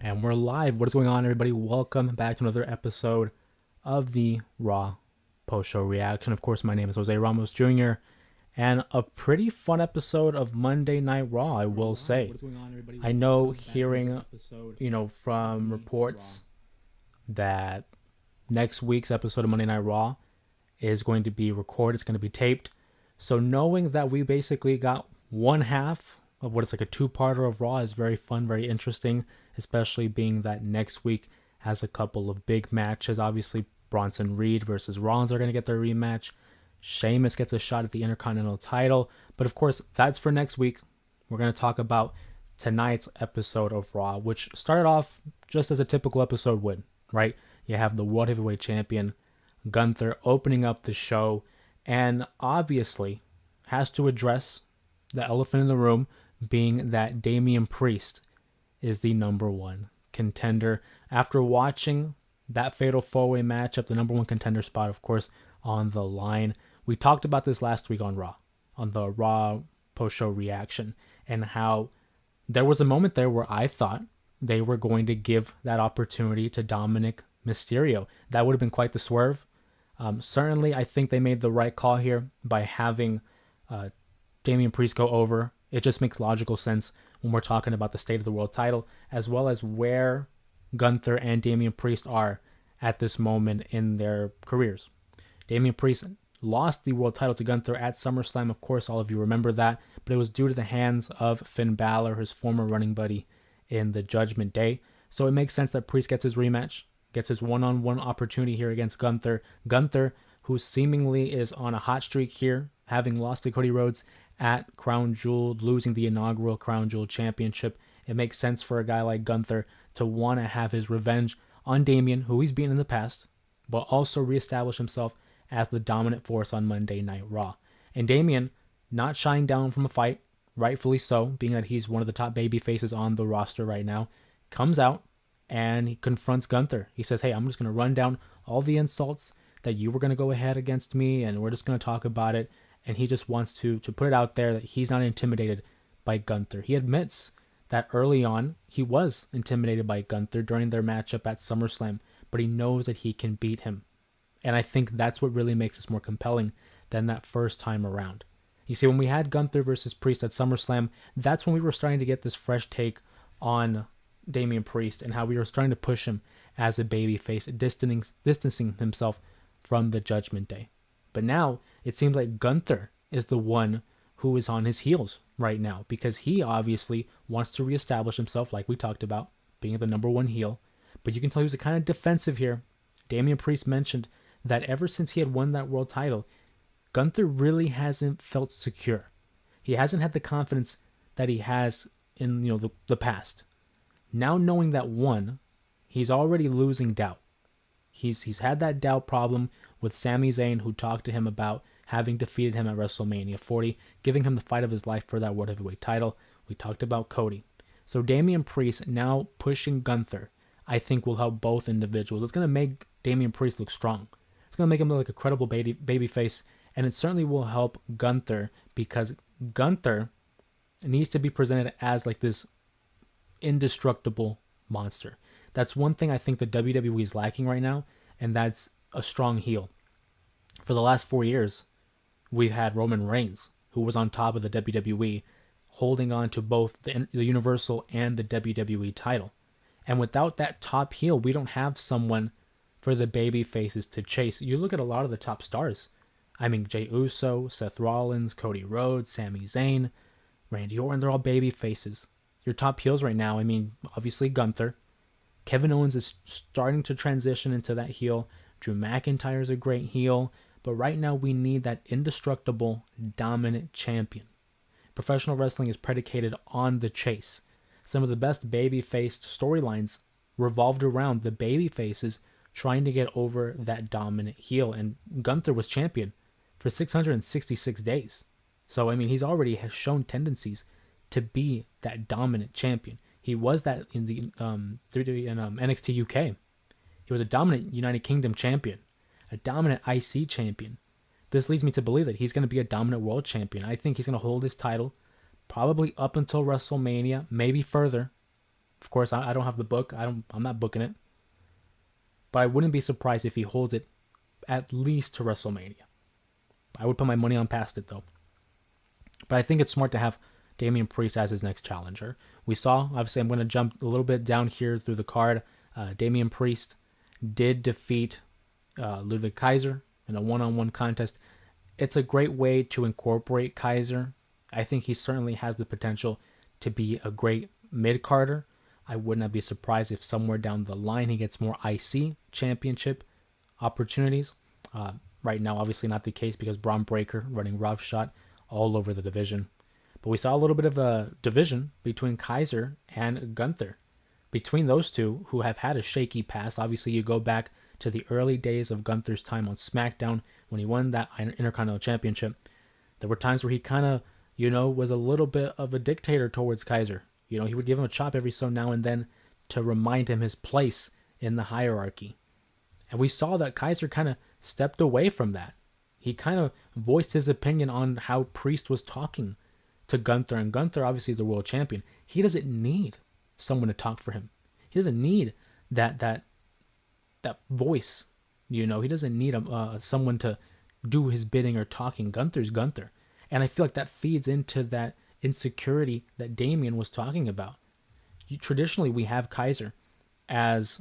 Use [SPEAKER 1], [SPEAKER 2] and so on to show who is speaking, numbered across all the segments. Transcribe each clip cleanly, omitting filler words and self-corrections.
[SPEAKER 1] And we're live. What is going on, everybody? Welcome back to another episode of the Raw post-show reaction. Of course, my name is Jose Ramos Jr. And a pretty fun episode of Monday Night Raw, I will say. I know hearing, from reports that next week's episode of Monday Night Raw is going to be recorded. It's going to be taped. So knowing that we basically got one half of what is like a two-parter of Raw is very fun, very interesting, especially being that next week has a couple of big matches. Obviously, Bronson Reed versus Rollins are going to get their rematch. Sheamus gets a shot at the Intercontinental title. But of course, that's for next week. We're going to talk about tonight's episode of Raw, which started off just as a typical episode would, right? You have the World Heavyweight Champion, Gunther, opening up the show, and obviously has to address the elephant in the room, being that Damian Priest is the number one contender. After watching that fatal four-way matchup, the number one contender spot, of course, on the line. We talked about this last week on Raw, on the Raw post-show reaction, and how there was a moment there where I thought they were going to give that opportunity to Dominic Mysterio. That would have been quite the swerve. Certainly, I think they made the right call here by having Damian Priest go over. It just makes logical sense when we're talking about the state of the world title, as well as where Gunther and Damian Priest are at this moment in their careers. Damian Priest lost the world title to Gunther at SummerSlam. Of course, all of you remember that, but it was due to the hands of Finn Balor, his former running buddy in the Judgment Day. So it makes sense that Priest gets his rematch, gets his one-on-one opportunity here against Gunther. Gunther, who seemingly is on a hot streak here, having lost to Cody Rhodes at Crown Jewel, losing the inaugural Crown Jewel Championship. It makes sense for a guy like Gunther to want to have his revenge on Damian, who he's beaten in the past, but also reestablish himself as the dominant force on Monday Night Raw. And Damian, not shying down from a fight, rightfully so, being that he's one of the top baby faces on the roster right now, comes out and he confronts Gunther. He says, hey, I'm just going to run down all the insults that you were going to go ahead against me, and we're just going to talk about it. And he just wants to put it out there that he's not intimidated by Gunther. He admits that early on he was intimidated by Gunther during their matchup at SummerSlam, but he knows that he can beat him. And I think that's what really makes this more compelling than that first time around. You see, when we had Gunther versus Priest at SummerSlam, that's when we were starting to get this fresh take on Damian Priest and how we were starting to push him as a babyface, distancing himself from the Judgment Day. But now it seems like Gunther is the one who is on his heels right now, because he obviously wants to reestablish himself, like we talked about, being the number one heel. But you can tell he was kind of defensive here. Damian Priest mentioned that ever since he had won that world title, Gunther really hasn't felt secure. He hasn't had the confidence that he has in the past. Now knowing that one, he's already losing doubt. He's had that doubt problem with Sami Zayn, who talked to him about having defeated him at WrestleMania 40, giving him the fight of his life for that World Heavyweight title. We talked about Cody. So Damian Priest now pushing Gunther, I think, will help both individuals. It's going to make Damian Priest look strong. It's going to make him look like a credible baby face, and it certainly will help Gunther, because Gunther needs to be presented as like this indestructible monster. That's one thing I think the WWE is lacking right now, and that's a strong heel. For the last 4 years, we've had Roman Reigns, who was on top of the WWE, holding on to both the Universal and the WWE title. And without that top heel, we don't have someone for the baby faces to chase. You look at a lot of the top stars. I mean, Jey Uso, Seth Rollins, Cody Rhodes, Sami Zayn, Randy Orton, they're all baby faces. Your top heels right now, I mean, obviously Gunther. Kevin Owens is starting to transition into that heel. Drew McIntyre is a great heel. But right now we need that indestructible, dominant champion. Professional wrestling is predicated on the chase. Some of the best baby-faced storylines revolved around the baby faces trying to get over that dominant heel. And Gunther was champion for 666 days. So, I mean, he's already has shown tendencies to be that dominant champion. He was that in the NXT UK. He was a dominant United Kingdom champion, a dominant IC champion. This leads me to believe that he's going to be a dominant world champion. I think he's going to hold his title probably up until WrestleMania, maybe further. Of course, I don't have the book. I'm not booking it. But I wouldn't be surprised if he holds it at least to WrestleMania. I would put my money on past it, though. But I think it's smart to have Damian Priest as his next challenger. We saw, obviously, I'm going to jump a little bit down here through the card. Damian Priest did defeat Ludwig Kaiser in a one-on-one contest. It's a great way to incorporate Kaiser. I think he certainly has the potential to be a great mid-carder. I would not be surprised if somewhere down the line he gets more IC championship opportunities. Right now, obviously not the case because Braun Breaker running roughshod all over the division. But we saw a little bit of a division between Kaiser and Gunther. Between those two, who have had a shaky past, obviously you go back to the early days of Gunther's time on SmackDown when he won that Intercontinental Championship. There were times where he kind of, was a little bit of a dictator towards Kaiser. He would give him a chop every so now and then to remind him his place in the hierarchy. And we saw that Kaiser kind of stepped away from that. He kind of voiced his opinion on how Priest was talking to Gunther. And Gunther obviously is the world champion. He doesn't need someone to talk for him. He doesn't need that voice. He doesn't need someone to do his bidding or talking. Gunther's Gunther. And I feel like that feeds into that insecurity that Damian was talking about. Traditionally, we have Kaiser as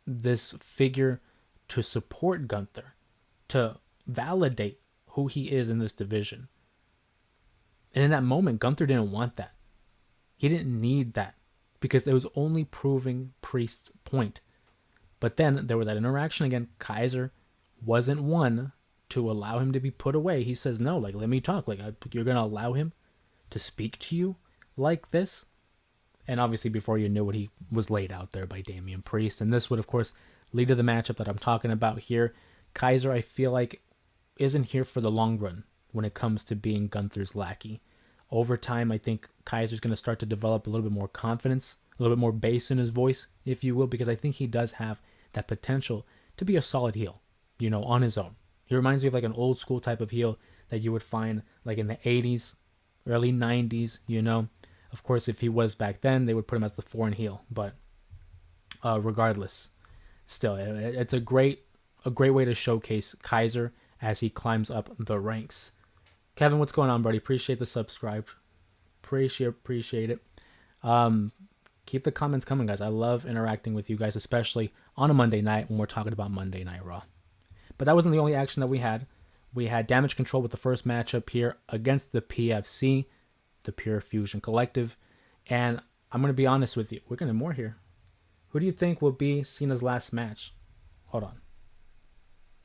[SPEAKER 1] this figure to support Gunther, to validate who he is in this division. And in that moment, Gunther didn't want that. He didn't need that because it was only proving Priest's point. But then there was that interaction again. Kaiser wasn't one to allow him to be put away. He says, no, let me talk. You're going to allow him to speak to you like this? And obviously before you knew it, he was laid out there by Damian Priest. And this would, of course, lead to the matchup that I'm talking about here. Kaiser, I feel like, isn't here for the long run when it comes to being Gunther's lackey. Over time, I think Kaiser's going to start to develop a little bit more confidence, a little bit more bass in his voice, if you will, because I think he does have that potential to be a solid heel, on his own. He reminds me of an old school type of heel that you would find in the 80s, early 90s, Of course, if he was back then, they would put him as the foreign heel. But regardless, still, it's a great way to showcase Kaiser as he climbs up the ranks. Kevin, what's going on, buddy? Appreciate the subscribe. Appreciate it. Keep the comments coming, guys. I love interacting with you guys, especially on a Monday night when we're talking about Monday Night Raw. But that wasn't the only action that we had. We had Damage Control with the first matchup here against the PFC, the Pure Fusion Collective. And I'm going to be honest with you. We're going to more here. Who do you think will be Cena's last match? Hold on.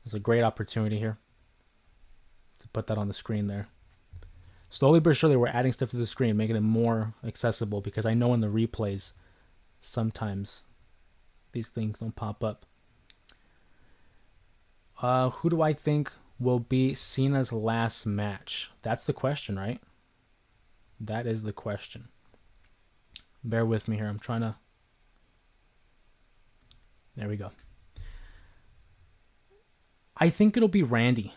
[SPEAKER 1] There's a great opportunity here to put that on the screen there. Slowly but surely, we're adding stuff to the screen, making it more accessible, because I know in the replays, sometimes these things don't pop up. Who do I think will be Cena's last match? That's the question, right? That is the question. Bear with me here. I'm trying to... There we go. I think it'll be Randy.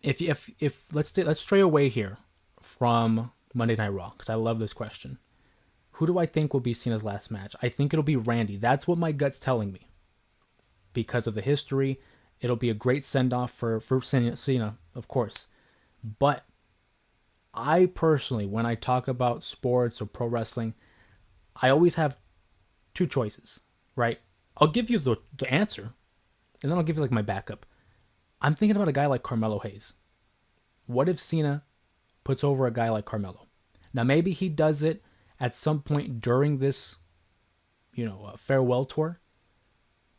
[SPEAKER 1] If let's stray away here from Monday Night Raw, because I love this question. Who do I think will be Cena's last match? I think it'll be Randy. That's what my gut's telling me. Because of the history, it'll be a great send-off for Cena, of course. But I personally, when I talk about sports or pro wrestling, I always have two choices, right? I'll give you the answer, and then I'll give you my backup. I'm thinking about a guy like Carmelo Hayes. What if Cena puts over a guy like Carmelo? Now, maybe he does it at some point during this, farewell tour.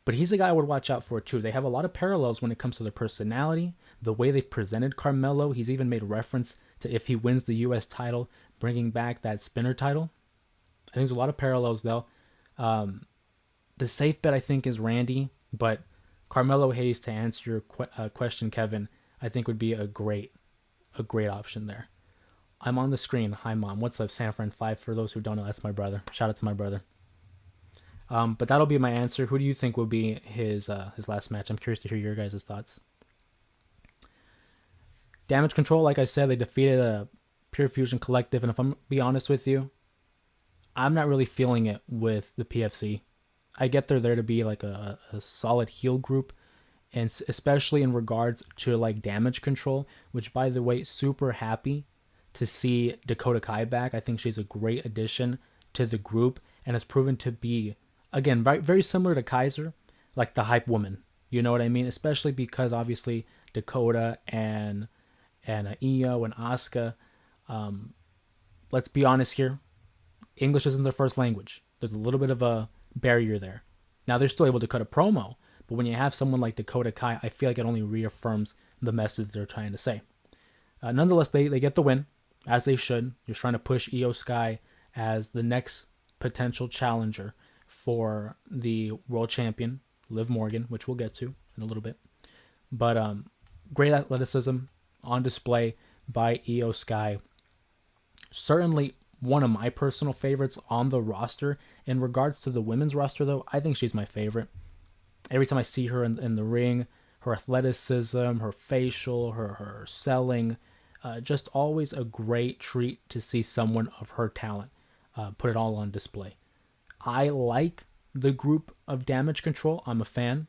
[SPEAKER 1] But he's a guy I would watch out for, too. They have a lot of parallels when it comes to their personality, the way they've presented Carmelo. He's even made reference to, if he wins the U.S. title, bringing back that spinner title. I think there's a lot of parallels, though. The safe bet, I think, is Randy. But Carmelo Hayes, to answer your question, Kevin, I think would be a great option there. I'm on the screen. Hi, Mom. What's up, San Fran 5? For those who don't know, that's my brother. Shout out to my brother. But that'll be my answer. Who do you think will be his last match? I'm curious to hear your guys' thoughts. Damage Control, like I said, they defeated a Pure Fusion Collective. And if I'm be honest with you, I'm not really feeling it with the PFC. I get they're there to be like a solid heel group, and especially in regards to like damage control, which by the way, super happy to see Dakota Kai back. I think she's a great addition to the group and has proven to be, again, very, very similar to Kaiser, like the hype woman. You know what I mean? Especially because obviously Dakota and Io and Asuka. Let's be honest here. English isn't their first language. There's a little bit of a barrier there. Now they're still able to cut a promo, but when you have someone like Dakota Kai, I feel like it only reaffirms the message they're trying to say. Nonetheless, they get the win, as they should. You're trying to push Io Sky as the next potential challenger for the world champion, Liv Morgan, which we'll get to in a little bit. But great athleticism on display by Io Sky. Certainly one of my personal favorites on the roster. In regards to the women's roster, though, I think she's my favorite. Every time I see her in the ring, her athleticism, her facial, her selling, just always a great treat to see someone of her talent put it all on display. I like the group of Damage Control. I'm a fan.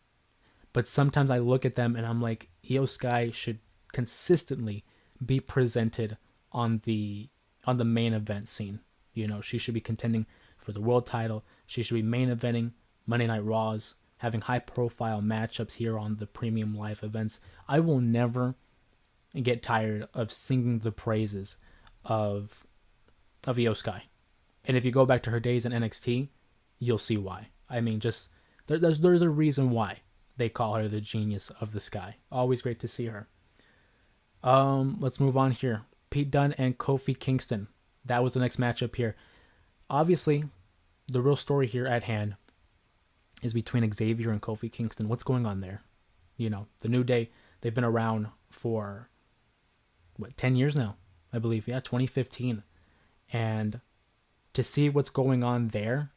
[SPEAKER 1] But sometimes I look at them and I'm like, Io Sky should consistently be presented on the main event scene. You know, she should be contending for the world title. She should be main eventing Monday Night Raws, having high profile matchups here on the premium live events. I will never get tired of singing the praises of Io Sky. And if you go back to her days in NXT, you'll see why. I mean, just there's the reason why they call her the genius of the sky. Always great to see her. Let's move on here. Pete Dunne and Kofi Kingston. That was the next matchup here. Obviously, the real story here at hand is between Xavier and Kofi Kingston. What's going on there? You know, the New Day, they've been around for, 10 years now, I believe. Yeah, 2015. And to see what's going on there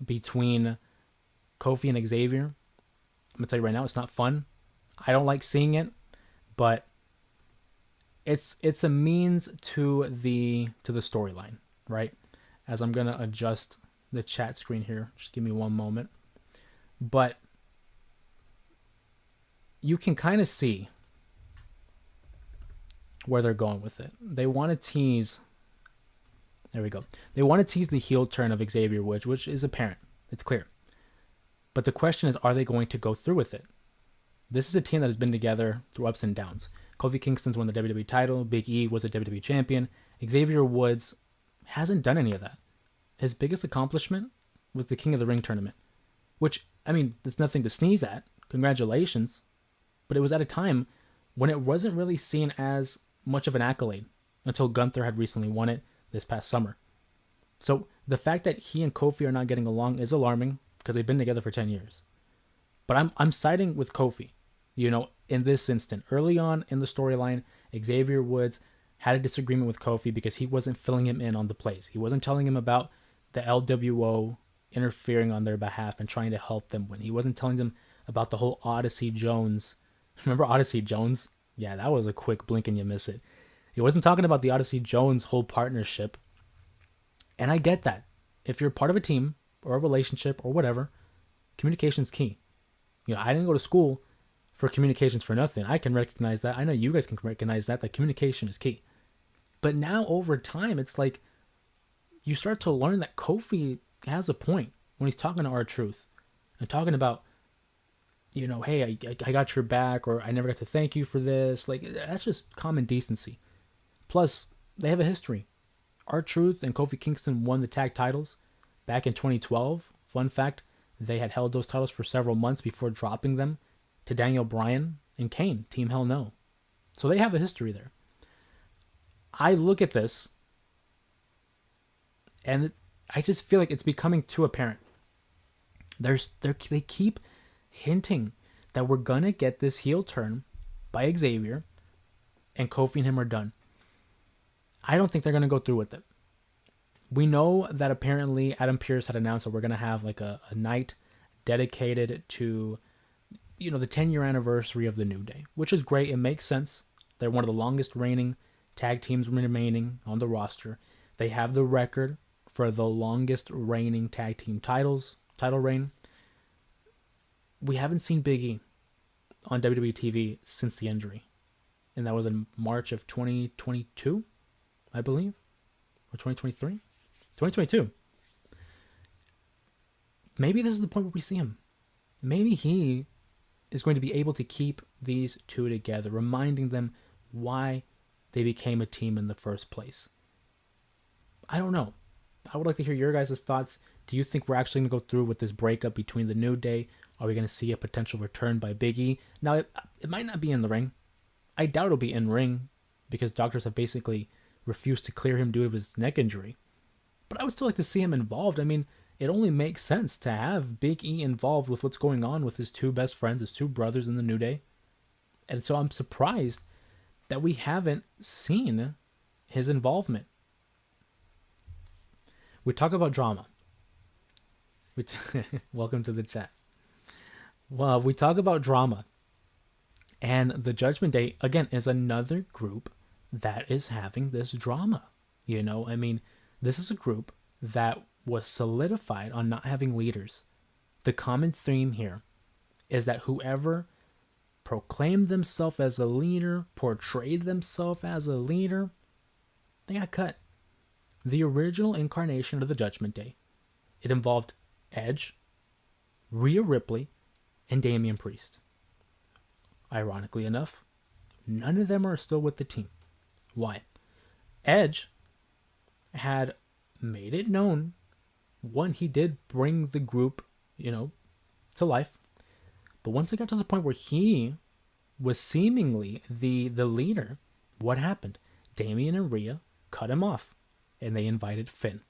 [SPEAKER 1] between Kofi and Xavier, I'm going to tell you right now, it's not fun. I don't like seeing it, but it's a means to the storyline, right? As I'm going to adjust the chat screen here. Just give me one moment. But you can kind of see where they're going with it. They want to tease. There we go. They want to tease the heel turn of Xavier Woods, which is apparent. It's clear. But the question is, are they going to go through with it? This is a team that has been together through ups and downs. Kofi Kingston's won the WWE title. Big E was a WWE champion. Xavier Woods hasn't done any of that. His biggest accomplishment was the King of the Ring tournament, which, I mean, there's nothing to sneeze at. Congratulations. But it was at a time when it wasn't really seen as much of an accolade until Gunther had recently won it this past summer. So the fact that he and Kofi are not getting along is alarming because they've been together for 10 years. But I'm siding with Kofi, you know, in this instant. Early on in the storyline, Xavier Woods had a disagreement with Kofi because he wasn't filling him in on the plays. He wasn't telling him about the LWO interfering on their behalf and trying to help them win. He wasn't telling them about the whole Odyssey Jones. Remember Odyssey Jones? Yeah, that was a quick blink and you miss it. He wasn't talking about the Odyssey Jones whole partnership. And I get that. If you're part of a team or a relationship or whatever, communication's key. You know, I didn't go to school for communications for nothing. I can recognize that. I know you guys can recognize that communication is key. But now over time, it's like you start to learn that Kofi has a point when he's talking to R-Truth and talking about, you know, hey, I got your back, or I never got to thank you for this. Like, that's just common decency. Plus, they have a history. R-Truth and Kofi Kingston won the tag titles back in 2012. Fun fact, they had held those titles for several months before dropping them to Daniel Bryan and Kane, Team Hell No. So they have a history there. I look at this, and I just feel like it's becoming too apparent. They keep hinting that we're going to get this heel turn by Xavier, and Kofi and him are done. I don't think they're going to go through with it. We know that apparently Adam Pearce had announced that we're going to have like a night dedicated to, you know, the 10-year anniversary of the New Day, which is great. It makes sense. They're one of the longest reigning tag teams remaining on the roster. They have the record for the longest reigning tag team title reign. We haven't seen Big E on WWE TV since the injury. And that was in March of 2022, I believe. Or 2023? 2022. Maybe this is the point where we see him. Maybe he is going to be able to keep these two together, reminding them why they became a team in the first place. I don't know. I would like to hear your guys' thoughts. Do you think we're actually going to go through with this breakup between the New Day? Are we going to see a potential return by Big E? Now, it might not be in the ring. I doubt it'll be in ring because doctors have basically refused to clear him due to his neck injury. But I would still like to see him involved. I mean, it only makes sense to have Big E involved with what's going on with his two best friends, his two brothers in the New Day. And so I'm surprised that we haven't seen his involvement. We talk about drama. Welcome to the chat. Well, we talk about drama. And the Judgment Day, again, is another group that is having this drama. You know, I mean, this is a group that was solidified on not having leaders. The common theme here is that whoever proclaimed themselves as a leader, portrayed themselves as a leader, they got cut. The original incarnation of the Judgment Day, it involved Edge, Rhea Ripley, and Damian Priest. Ironically enough, none of them are still with the team. Why? Edge had made it known when he did bring the group, to life. But once it got to the point where he was seemingly the leader, what happened? Damian and Rhea cut him off, and they invited Finn.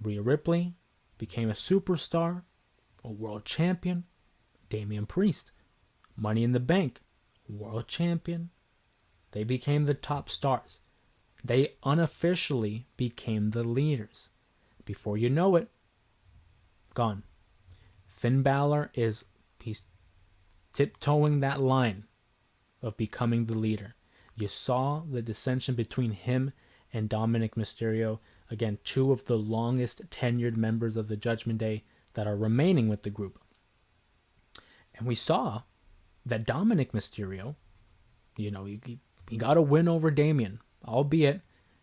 [SPEAKER 1] Rhea Ripley became a superstar, a world champion. Damian Priest, Money in the Bank, world champion. They became the top stars. They unofficially became the leaders. Before you know it, gone. Finn Balor he's tiptoeing that line of becoming the leader. You saw the dissension between him and Dominic Mysterio. Again, two of the longest tenured members of the Judgment Day that are remaining with the group. And we saw that Dominic Mysterio, he got a win over Damian, albeit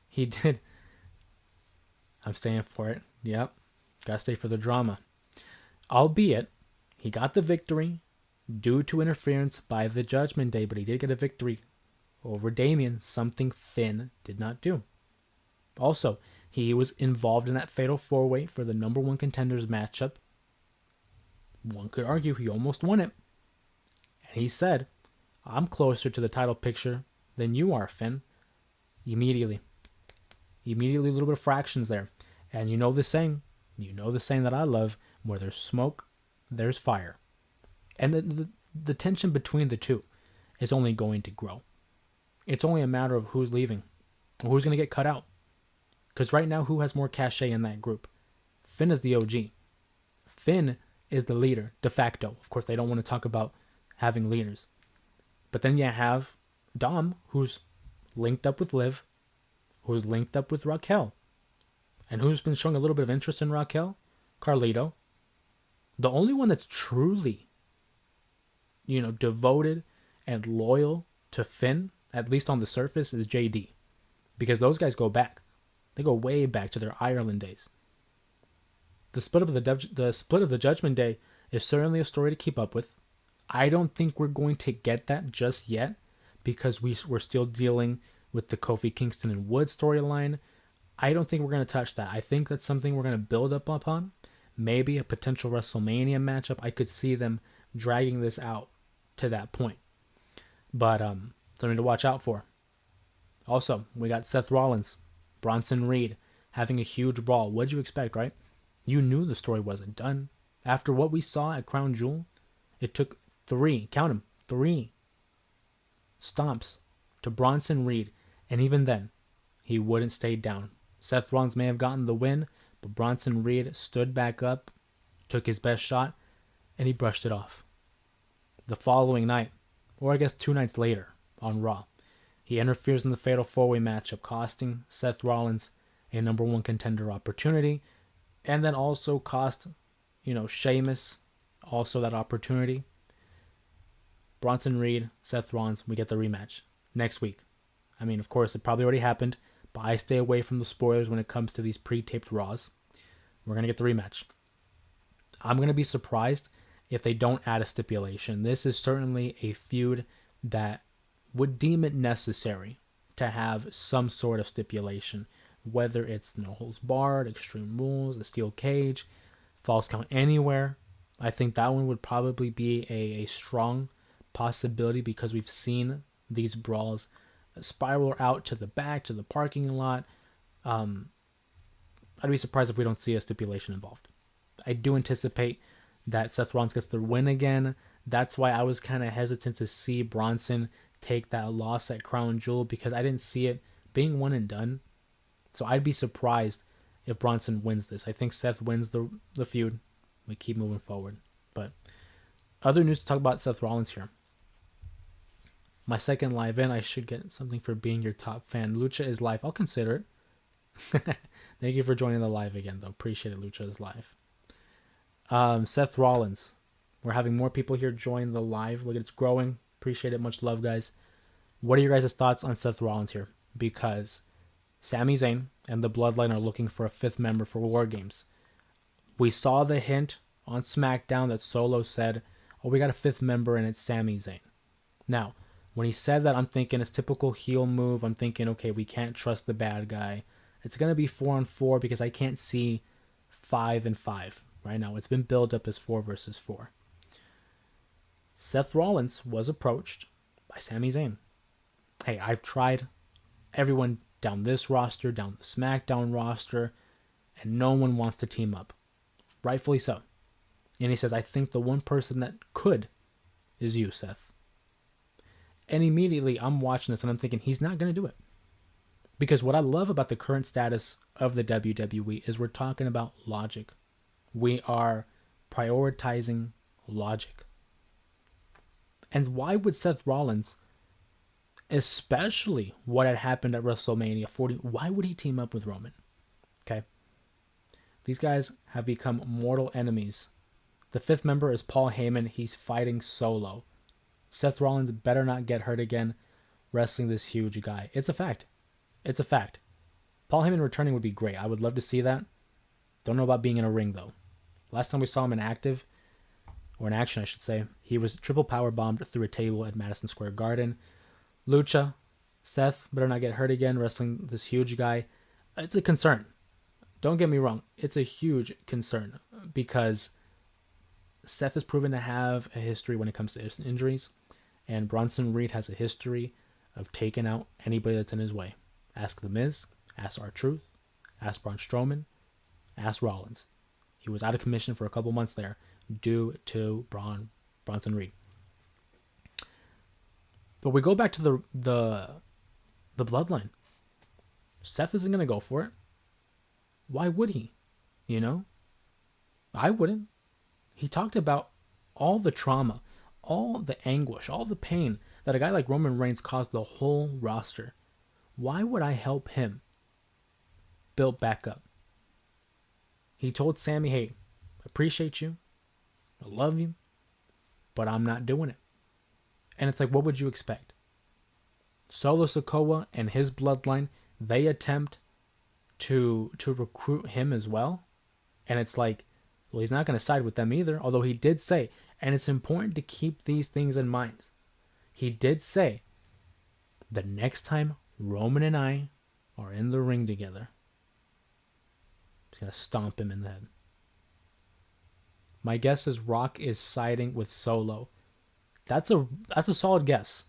[SPEAKER 1] he did. I'm staying for it. Yep. Gotta stay for the drama. Albeit, he got the victory due to interference by the Judgment Day, but he did get a victory over Damian, something Finn did not do. Also, he was involved in that fatal four-way for the number one contenders matchup. One could argue he almost won it. And he said, I'm closer to the title picture than you are, Finn. Immediately, a little bit of fractions there. And you know the saying that I love, where there's smoke, there's fire. And the tension between the two is only going to grow. It's only a matter of who's leaving, or who's going to get cut out. Because right now, who has more cachet in that group? Finn is the OG. Finn is the leader, de facto. Of course, they don't want to talk about having leaders. But then you have Dom, who's linked up with Liv, who's linked up with Raquel. And who's been showing a little bit of interest in Raquel? Carlito. The only one that's truly, devoted and loyal to Finn, at least on the surface, is JD. Because those guys go back. They go way back to their Ireland days. The split of the Judgment Day is certainly a story to keep up with. I don't think we're going to get that just yet, because we're still dealing with the Kofi Kingston and Wood storyline. I don't think we're going to touch that. I think that's something we're going to build up upon. Maybe a potential WrestleMania matchup. I could see them dragging this out to that point. But something to watch out for. Also, we got Seth Rollins, Bronson Reed having a huge brawl. What'd you expect, right? You knew the story wasn't done. After what we saw at Crown Jewel, it took 3 stomps to Bronson Reed, and even then, he wouldn't stay down. Seth Rollins may have gotten the win, but Bronson Reed stood back up, took his best shot, and he brushed it off. The following night, or I guess 2 nights later, on Raw, he interferes in the Fatal 4-Way matchup, costing Seth Rollins a number one contender opportunity, and then also cost, Sheamus also that opportunity. Bronson Reed, Seth Rollins, we get the rematch next week. I mean, of course, it probably already happened, but I stay away from the spoilers when it comes to these pre-taped Raws. We're going to get the rematch. I'm going to be surprised if they don't add a stipulation. This is certainly a feud that would deem it necessary to have some sort of stipulation, whether it's no holds barred, extreme rules, a steel cage, falls count anywhere. I think that one would probably be a strong possibility because we've seen these brawls spiral out to the back, to the parking lot. I'd be surprised if we don't see a stipulation involved. I do anticipate that Seth Rollins gets the win again. That's why I was kind of hesitant to see Bronson take that loss at Crown Jewel because I didn't see it being one and done. So I'd be surprised if Bronson wins this. I think Seth wins the feud. We keep moving forward. But other news to talk about Seth Rollins here. My second live in, I should get something for being your top fan. Lucha is live. I'll consider it. Thank you for joining the live again, though. Appreciate it. Lucha is live. Seth Rollins. We're having more people here join the live. Look, it's growing. Appreciate it. Much love, guys. What are your guys' thoughts on Seth Rollins here? Because Sami Zayn and the Bloodline are looking for a fifth member for War Games. We saw the hint on SmackDown that Solo said, oh, we got a fifth member and it's Sami Zayn. Now, when he said that, I'm thinking it's typical heel move. I'm thinking, okay, we can't trust the bad guy. It's going to be 4-on-4 because I can't see 5-and-5 right now. It's been built up as 4 versus 4. Seth Rollins was approached by Sami Zayn. Hey, I've tried everyone down this roster, down the SmackDown roster, and no one wants to team up. Rightfully so. And he says, I think the one person that could is you, Seth. And immediately I'm watching this and I'm thinking, he's not going to do it. Because what I love about the current status of the WWE is we're talking about logic. We are prioritizing logic. And why would Seth Rollins, especially what had happened at WrestleMania 40, why would he team up with Roman? Okay. These guys have become mortal enemies. The fifth member is Paul Heyman. He's fighting Solo. Seth Rollins better not get hurt again wrestling this huge guy. It's a fact. It's a fact. Paul Heyman returning would be great. I would love to see that. Don't know about being in a ring, though. Last time we saw him in action, I should say, he was triple power bombed through a table at Madison Square Garden. Lucha, Seth better not get hurt again wrestling this huge guy. It's a concern. Don't get me wrong. It's a huge concern because Seth has proven to have a history when it comes to injuries, and Bronson Reed has a history of taking out anybody that's in his way. Ask The Miz, ask R-Truth, ask Braun Strowman, ask Rollins. He was out of commission for a couple months there due to Bronson Reed. But we go back to the Bloodline. Seth isn't going to go for it. Why would he? I wouldn't. He talked about all the trauma, all the anguish, all the pain that a guy like Roman Reigns caused the whole roster. Why would I help him build back up? He told Sammy, hey, I appreciate you. I love you. But I'm not doing it. And it's like, what would you expect? Solo Sikoa and his bloodline, they attempt to recruit him as well. And it's like, well, he's not going to side with them either. Although he did say, and it's important to keep these things in mind. He did say, the next time Roman and I are in the ring together, he's going to stomp him in the head. My guess is Rock is siding with Solo. That's a solid guess.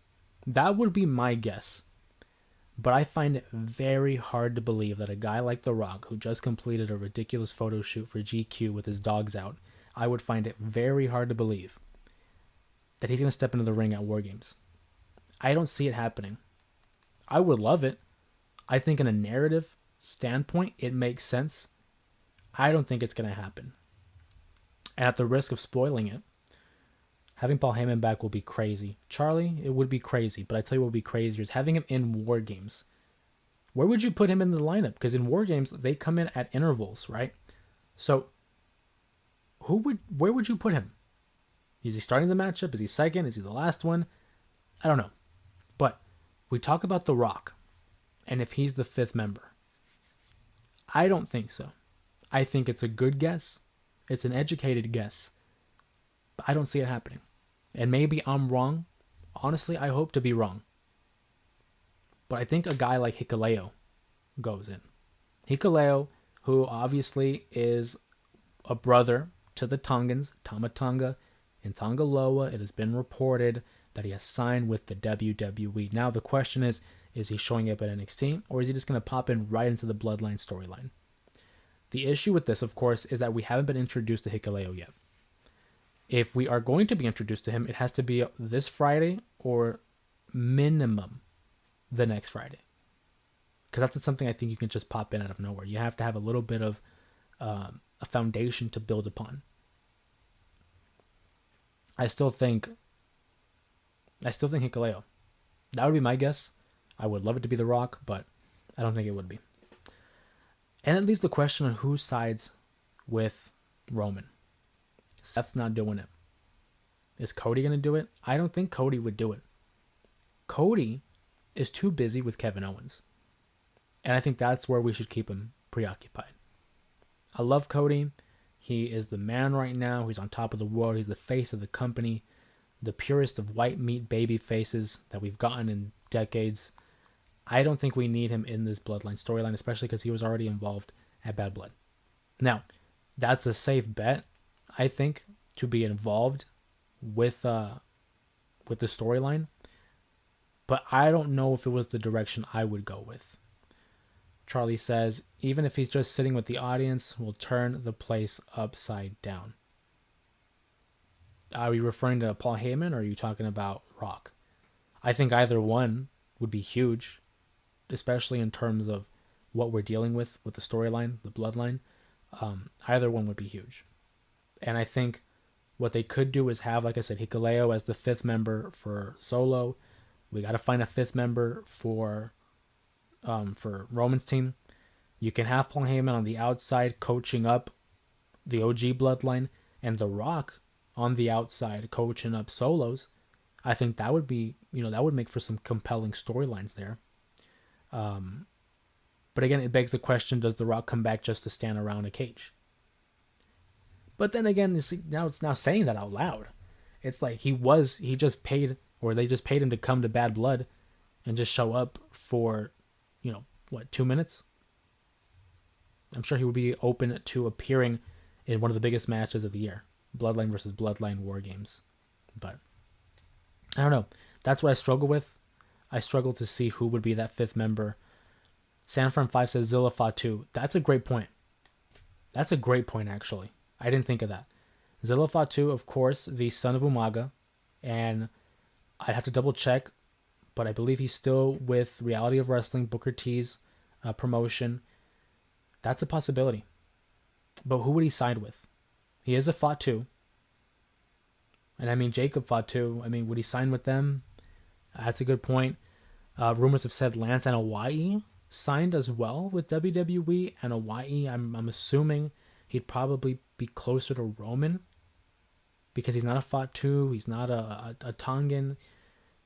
[SPEAKER 1] That would be my guess. But I find it very hard to believe that a guy like The Rock, who just completed a ridiculous photo shoot for GQ with his dogs out, I would find it very hard to believe that he's going to step into the ring at War Games. I don't see it happening. I would love it. I think in a narrative standpoint, it makes sense. I don't think it's going to happen. And at the risk of spoiling it, having Paul Heyman back will be crazy. Charlie, it would be crazy. But I tell you what would be crazier is having him in War Games where would you put him in the lineup? Because in War Games, they come in at intervals, right? So where would you put him? Is he starting the matchup? Is he second? Is he the last one? I don't know. But we talk about The Rock and if he's the fifth member. I don't think so. I think it's a good guess. It's an educated guess. But I don't see it happening. And maybe I'm wrong. Honestly, I hope to be wrong. But I think a guy like Hikuleo goes in. Hikuleo, who obviously is a brother to the Tongans, Tama Tonga and Tongaloa. It has been reported that he has signed with the WWE. Now the question is he showing up at NXT or is he just going to pop in right into the Bloodline storyline? The issue with this, of course, is that we haven't been introduced to Hikuleo yet. If we are going to be introduced to him, it has to be this Friday or minimum the next Friday. Because that's something I think you can just pop in out of nowhere. You have to have a little bit of a foundation to build upon. I still think Hikuleo. That would be my guess. I would love it to be The Rock, but I don't think it would be. And it leaves the question on who sides with Roman. Seth's not doing it. Is Cody going to do it? I don't think Cody would do it. Cody is too busy with Kevin Owens. And I think that's where we should keep him preoccupied. I love Cody. He is the man right now. He's on top of the world. He's the face of the company. The purest of white meat baby faces that we've gotten in decades. I don't think we need him in this Bloodline storyline, especially because he was already involved at Bad Blood. Now, that's a safe bet, I think, to be involved with the storyline. But I don't know if it was the direction I would go with. Charlie says, even if he's just sitting with the audience, we'll turn the place upside down. Are you referring to Paul Heyman or are you talking about Rock? I think either one would be huge, especially in terms of what we're dealing with the storyline, the Bloodline. Either one would be huge. And I think what they could do is have, like I said, Hikuleo as the fifth member for Solo. We got to find a fifth member for Roman's team. You can have Paul Heyman on the outside coaching up the OG Bloodline and The Rock on the outside coaching up Solos. I think that would be, that would make for some compelling storylines there. But again, it begs the question, does The Rock come back just to stand around a cage? But then again, it's now saying that out loud. It's like they just paid him to come to Bad Blood and just show up for, 2 minutes? I'm sure he would be open to appearing in one of the biggest matches of the year. Bloodline versus Bloodline War Games. But I don't know. That's what I struggle with. I struggle to see who would be that fifth member. Sanfran5 says Zilla Fatu. That's a great point. That's a great point, actually. I didn't think of that. Zilla Fatu, of course, the son of Umaga. And I'd have to double check, but I believe he's still with Reality of Wrestling, Booker T's promotion. That's a possibility. But who would he side with? He is a Fatu. And I mean, Jacob Fatu. Would he sign with them? That's a good point. Rumors have said Lance and Hawaii signed as well with WWE. And Hawaii, I'm assuming he'd probably be closer to Roman because he's not a Fatu. He's not a Tongan.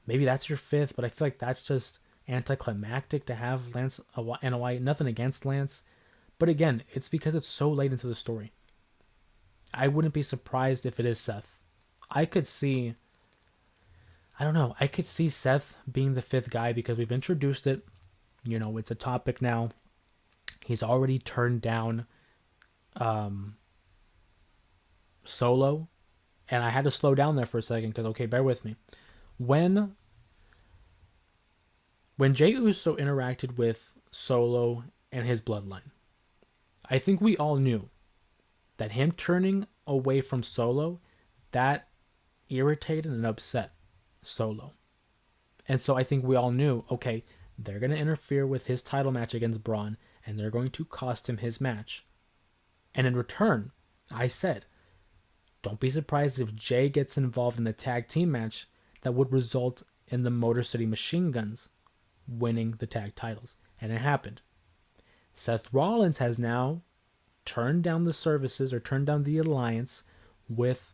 [SPEAKER 1] Maybe that's your fifth, but I feel like that's just anticlimactic to have Lance and Hawaii. Nothing against Lance. But again, it's because it's so late into the story. I wouldn't be surprised if it is Seth. I could see Seth being the fifth guy because we've introduced it. It's a topic now. He's already turned down Solo. And I had to slow down there for a second because, okay, bear with me. When Jey Uso interacted with Solo and his bloodline, I think we all knew that him turning away from Solo, that irritated and upset Solo. And so I think we all knew, okay, they're going to interfere with his title match against Braun, and they're going to cost him his match. And in return, I said, don't be surprised if Jay gets involved in the tag team match that would result in the Motor City Machine Guns winning the tag titles. And it happened. Seth Rollins has now turned down the services or turned down the alliance with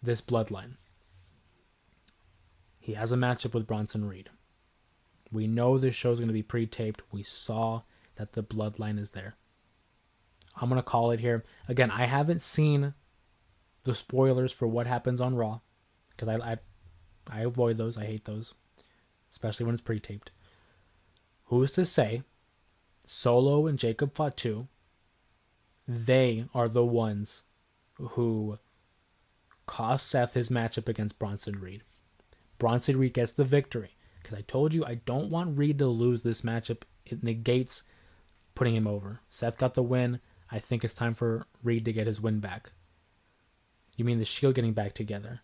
[SPEAKER 1] this bloodline. He has a matchup with Bronson Reed. We know this show is going to be pre-taped. We saw that the bloodline is there. I'm going to call it here. Again, I haven't seen the spoilers for what happens on Raw because I avoid those. I hate those, especially when it's pre-taped. Who's to say Solo and Jacob Fatu, they are the ones who cost Seth his matchup against Bronson Reed. Bronson Reed gets the victory. Because I told you I don't want Reed to lose this matchup. It negates putting him over. Seth got the win. I think it's time for Reed to get his win back. You mean the Shield getting back together?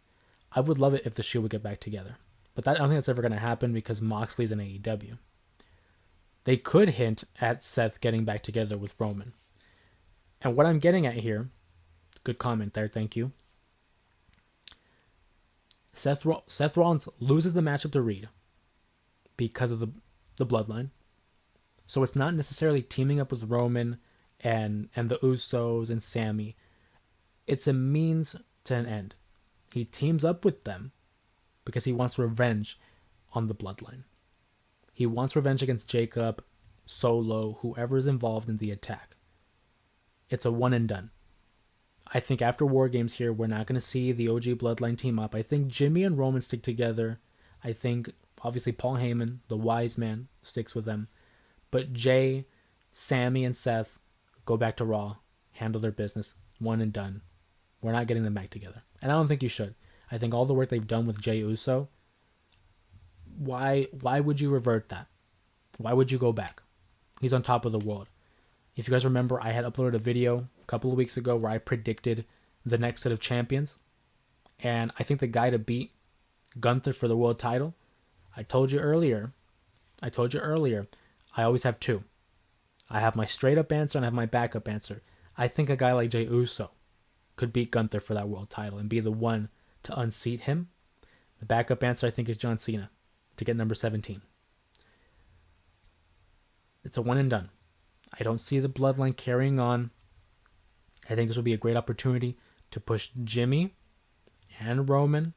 [SPEAKER 1] I would love it if the Shield would get back together. But I don't think that's ever going to happen because Moxley's in AEW. They could hint at Seth getting back together with Roman. And what I'm getting at here, good comment there, thank you. Seth Rollins loses the matchup to Reed because of the bloodline. So it's not necessarily teaming up with Roman and the Usos and Sammy. It's a means to an end. He teams up with them because he wants revenge on the bloodline. He wants revenge against Jacob, Solo, whoever's involved in the attack. It's a one and done. I think after War Games here, we're not going to see the OG bloodline team up. I think Jimmy and Roman stick together. I think obviously Paul Heyman, the wise man, sticks with them. But Jay, Sammy, and Seth go back to Raw, handle their business, one and done. We're not getting them back together. And I don't think you should. I think all the work they've done with Jey Uso, why would you revert that? Why would you go back? He's on top of the world. If you guys remember, I had uploaded a video a couple of weeks ago where I predicted the next set of champions. And I think the guy to beat Gunther for the world title, I told you earlier, I always have two. I have my straight up answer and I have my backup answer. I think a guy like Jey Uso could beat Gunther for that world title and be the one to unseat him. The backup answer I think is John Cena to get number 17. It's a one and done. I don't see the bloodline carrying on. I think this will be a great opportunity to push Jimmy and Roman,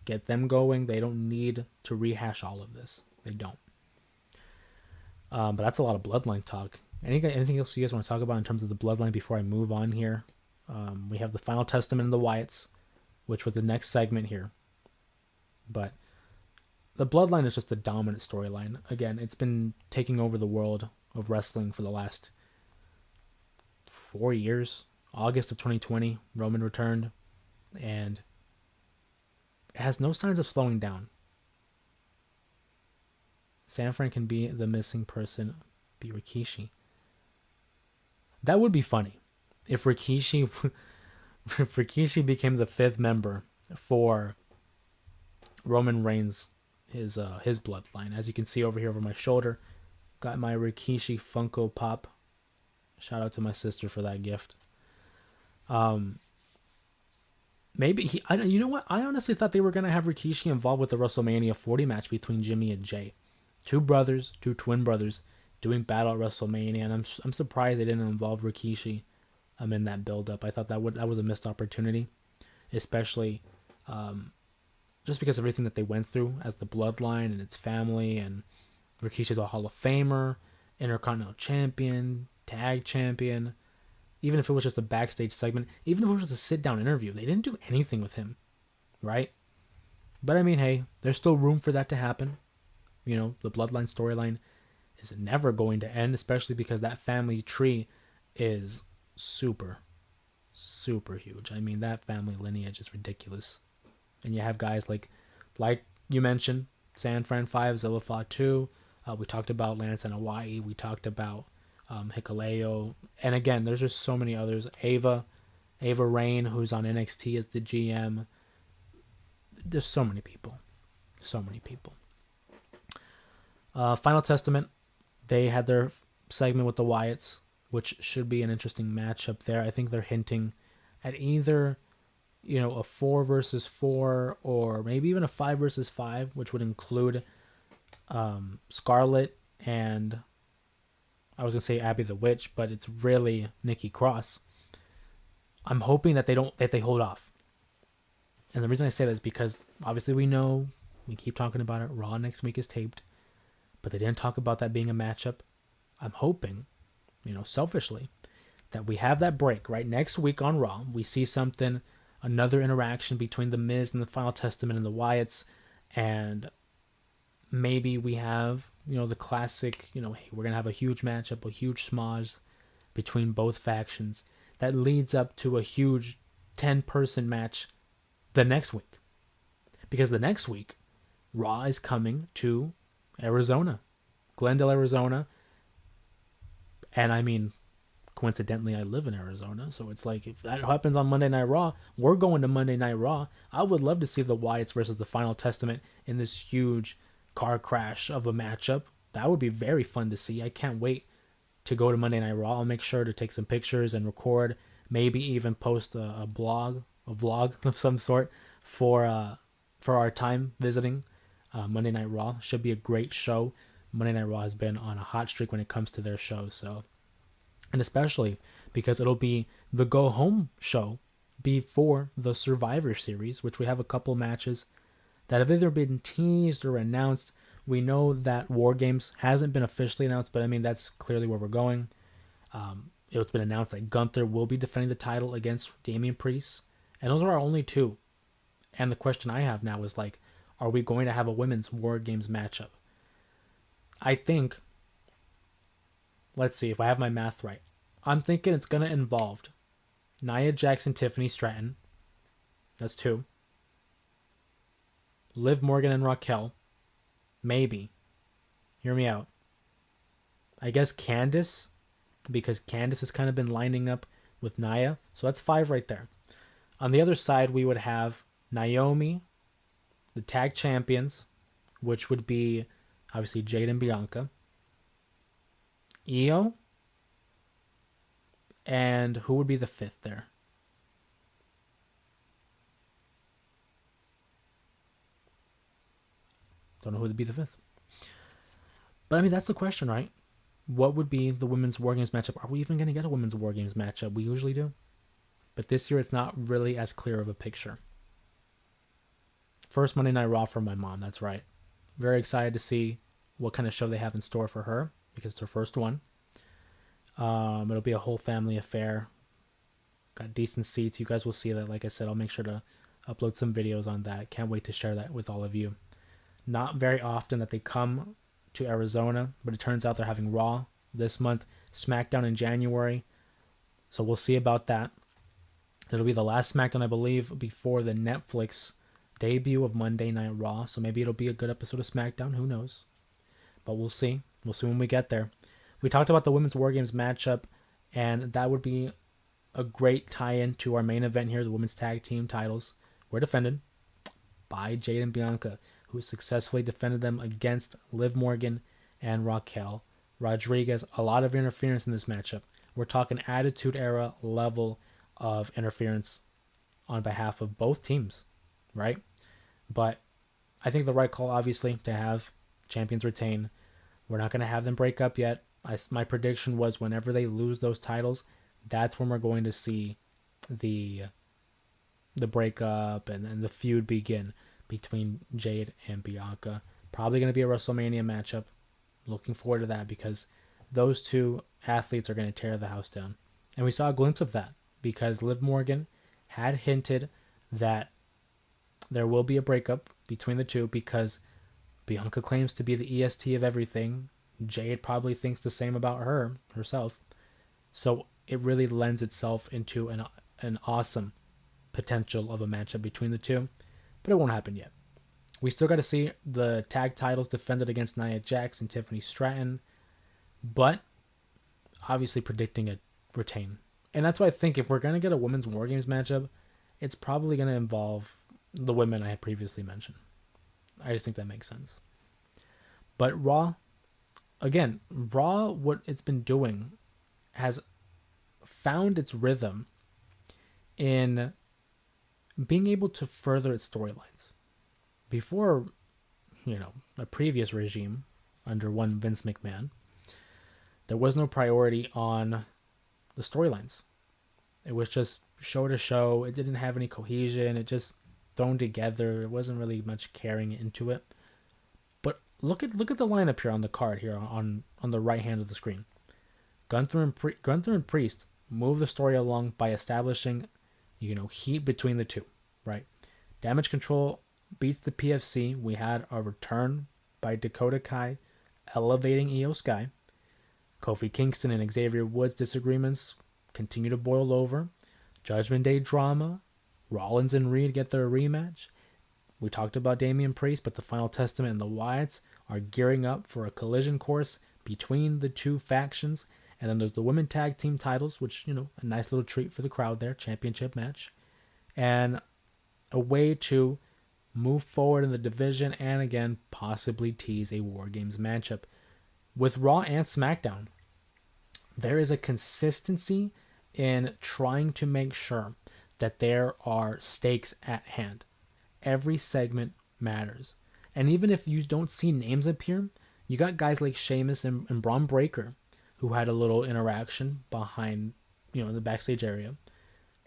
[SPEAKER 1] get them going. They don't need to rehash all of this. They don't. But that's a lot of bloodline talk. Anything else you guys want to talk about in terms of the bloodline before I move on here? We have the Final Testament of the Wyatts, which was the next segment here. But the bloodline is just a dominant storyline. Again, it's been taking over the world of wrestling for the last 4 years. August of 2020, Roman returned, and it has no signs of slowing down. Sanfran can be the missing person, be Rikishi. That would be funny if Rikishi became the fifth member for Roman Reigns, his bloodline. As you can see over here over my shoulder, got my Rikishi Funko Pop. Shout out to my sister for that gift. Maybe you know what? I honestly thought they were gonna have Rikishi involved with the WrestleMania 40 match between Jimmy and Jay. Two twin brothers, doing battle at WrestleMania, and I'm surprised they didn't involve Rikishi in that build-up. I thought that was a missed opportunity, especially just because of everything that they went through as the bloodline and its family, and Rikishi's a Hall of Famer, Intercontinental Champion, Tag Champion. Even if it was just a backstage segment, even if it was just a sit-down interview, they didn't do anything with him, right? But I mean, hey, there's still room for that to happen. You know, the bloodline storyline is never going to end, especially because that family tree is super, super huge. I mean, that family lineage is ridiculous. And you have guys like you mentioned, San Fran 5, Zillaflaw 2. We talked about Lance and Hawaii. We talked about Hikuleo. And again, there's just so many others. Ava Rain, who's on NXT as the GM. There's so many people. Final Testament, they had their segment with the Wyatts, which should be an interesting matchup there. I think they're hinting at either, a 4 versus 4 or maybe even a 5 versus 5, which would include Scarlett and I was gonna say Abby the Witch, but it's really Nikki Cross. I'm hoping that they hold off. And the reason I say that is because obviously we keep talking about it. Raw next week is taped, but they didn't talk about that being a matchup. I'm hoping, selfishly, that we have that break right next week on Raw. We see something, another interaction between the Miz and the Final Testament and the Wyatts, and maybe we have the classic, hey, we're gonna have a huge matchup, a huge schmoz between both factions that leads up to a huge 10-person match the next week. Because the next week, Raw is coming to Arizona, Glendale, Arizona. And I mean, coincidentally, I live in Arizona. So it's like, if that happens on Monday Night Raw, we're going to Monday Night Raw. I would love to see the Wyatts versus the Final Testament in this huge car crash of a matchup. That would be very fun to see. I can't wait to go to Monday Night Raw. I'll make sure to take some pictures and record, maybe even post a vlog of some sort for our time visiting Monday Night Raw. Should be a great show. Monday Night Raw has been on a hot streak when it comes to their shows, so, and especially because it'll be the go home show before the Survivor Series, which we have a couple matches that have either been teased or announced. We know that War Games hasn't been officially announced, but I mean, that's clearly where we're going. It's been announced that Gunther will be defending the title against Damian Priest, and those are our only two. And the question I have now is like, are we going to have a women's War Games matchup? I think, let's see if I have my math right. I'm thinking it's going to involve Nia Jax and Tiffany Stratton. That's 2. Liv Morgan and Raquel. Maybe. Hear me out. I guess Candice, because Candice has kind of been lining up with Nia. So that's 5 right there. On the other side, we would have Naomi, the tag champions, which would be obviously Jade and Bianca. Io. And who would be the 5th there? Don't know who would be the 5th. But I mean, that's the question, right? What would be the women's War Games matchup? Are we even going to get a women's War Games matchup? We usually do. But this year, it's not really as clear of a picture. First Monday Night Raw from my mom, that's right. Very excited to see what kind of show they have in store for her, because it's her first one. It'll be a whole family affair. Got decent seats. You guys will see that. Like I said, I'll make sure to upload some videos on that. Can't wait to share that with all of you. Not very often that they come to Arizona, but it turns out they're having Raw this month, SmackDown in January. So we'll see about that. It'll be the last SmackDown, I believe, before the Netflix debut of Monday Night Raw. So maybe it'll be a good episode of SmackDown. Who knows? But we'll see. We'll see when we get there. We talked about the Women's War Games matchup, and that would be a great tie-in to our main event here, the Women's Tag Team titles. We're defended by Jade and Bianca, who successfully defended them against Liv Morgan and Raquel Rodriguez. A lot of interference in this matchup. We're talking Attitude Era level of interference on behalf of both teams, right? But I think the right call, obviously, to have champions retain. We're not going to have them break up yet. My prediction was whenever they lose those titles, that's when we're going to see the breakup and the feud begin between Jade and Bianca. Probably going to be a WrestleMania matchup. Looking forward to that because those two athletes are going to tear the house down. And we saw a glimpse of that because Liv Morgan had hinted that there will be a breakup between the two because Bianca claims to be the EST of everything. Jade probably thinks the same about herself. So it really lends itself into an awesome potential of a matchup between the two. But it won't happen yet. We still got to see the tag titles defended against Nia Jax and Tiffany Stratton. But obviously predicting a retain. And that's why I think if we're going to get a Women's War Games matchup, it's probably going to involve the women I had previously mentioned. I just think that makes sense. But Raw, again, what it's been doing has found its rhythm in being able to further its storylines. Before, a previous regime under one Vince McMahon, there was no priority on the storylines. It was just show to show. It didn't have any cohesion. It just thrown together. It wasn't really much carrying into it. But look at the lineup here on the card here on the right hand of the screen. Gunther and Priest move the story along by establishing, heat between the two, right? Damage Control beats the PFC. We had a return by Dakota Kai, elevating Io Sky. Kofi Kingston and Xavier Woods disagreements continue to boil over. Judgment Day drama. Rollins and Reed get their rematch. We talked about Damian Priest, but the Final Testament and the Wyatts are gearing up for a collision course between the two factions. And then there's the women tag team titles, which, a nice little treat for the crowd there. Championship match. And a way to move forward in the division and, again, possibly tease a War Games matchup. With Raw and SmackDown, there is a consistency in trying to make sure that there are stakes at hand. Every segment matters. And even if you don't see names appear, you got guys like Sheamus and Braun Breaker who had a little interaction behind, in the backstage area.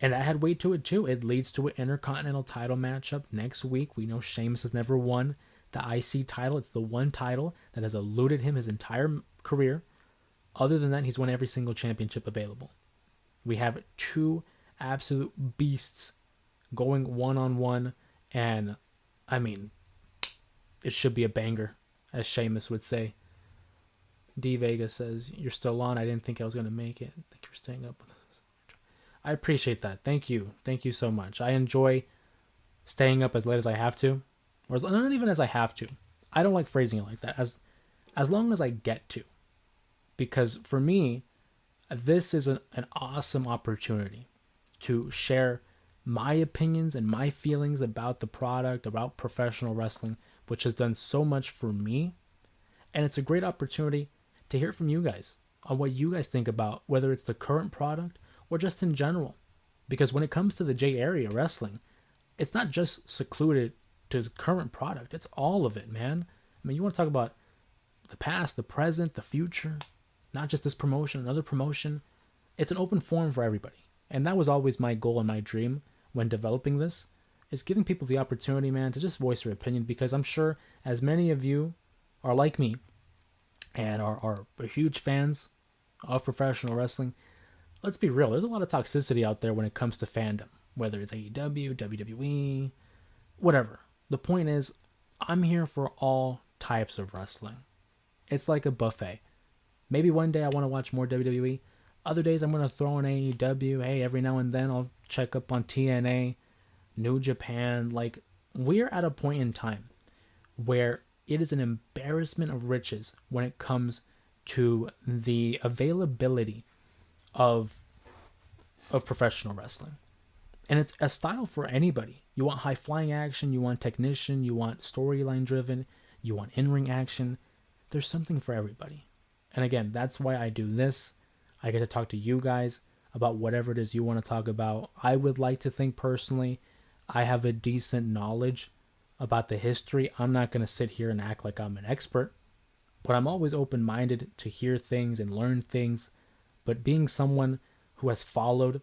[SPEAKER 1] And that had weight to it too. It leads to an Intercontinental title matchup next week. We know Sheamus has never won the IC title. It's the one title that has eluded him his entire career. Other than that, he's won every single championship available. We have two absolute beasts going one-on-one. And, it should be a banger, as Sheamus would say. D Vega says, "You're still on. I didn't think I was going to make it. Thank you for staying up." I appreciate that. Thank you. Thank you so much. I enjoy staying up as late as I have to. Or not even as I have to. I don't like phrasing it like that. As long as I get to. Because for me, this is an awesome opportunity to share my opinions and my feelings about the product, about professional wrestling, which has done so much for me. And it's a great opportunity to hear from you guys on what you guys think about whether it's the current product or just in general. Because when it comes to the J Area wrestling, it's not just secluded to the current product. It's all of it, man. You want to talk about the past, the present, the future, not just this promotion, another promotion. It's an open forum for everybody. And that was always my goal and my dream when developing this, is giving people the opportunity, man, to just voice their opinion. Because I'm sure as many of you are like me and are huge fans of professional wrestling, let's be real, there's a lot of toxicity out there when it comes to fandom, whether it's AEW, WWE, whatever. The point is, I'm here for all types of wrestling. It's like a buffet. Maybe one day I want to watch more WWE. Other days I'm going to throw in AEW. Hey, every now and then I'll check up on TNA, New Japan. Like, we're at a point in time where it is an embarrassment of riches when it comes to the availability of professional wrestling. And it's a style for anybody. You want high flying action, you want technician, you want storyline driven, you want in-ring action. There's something for everybody. And again, that's why I do this. I get to talk to you guys about whatever it is you want to talk about. I would like to think personally I have a decent knowledge about the history. I'm not going to sit here and act like I'm an expert, but I'm always open-minded to hear things and learn things. But being someone who has followed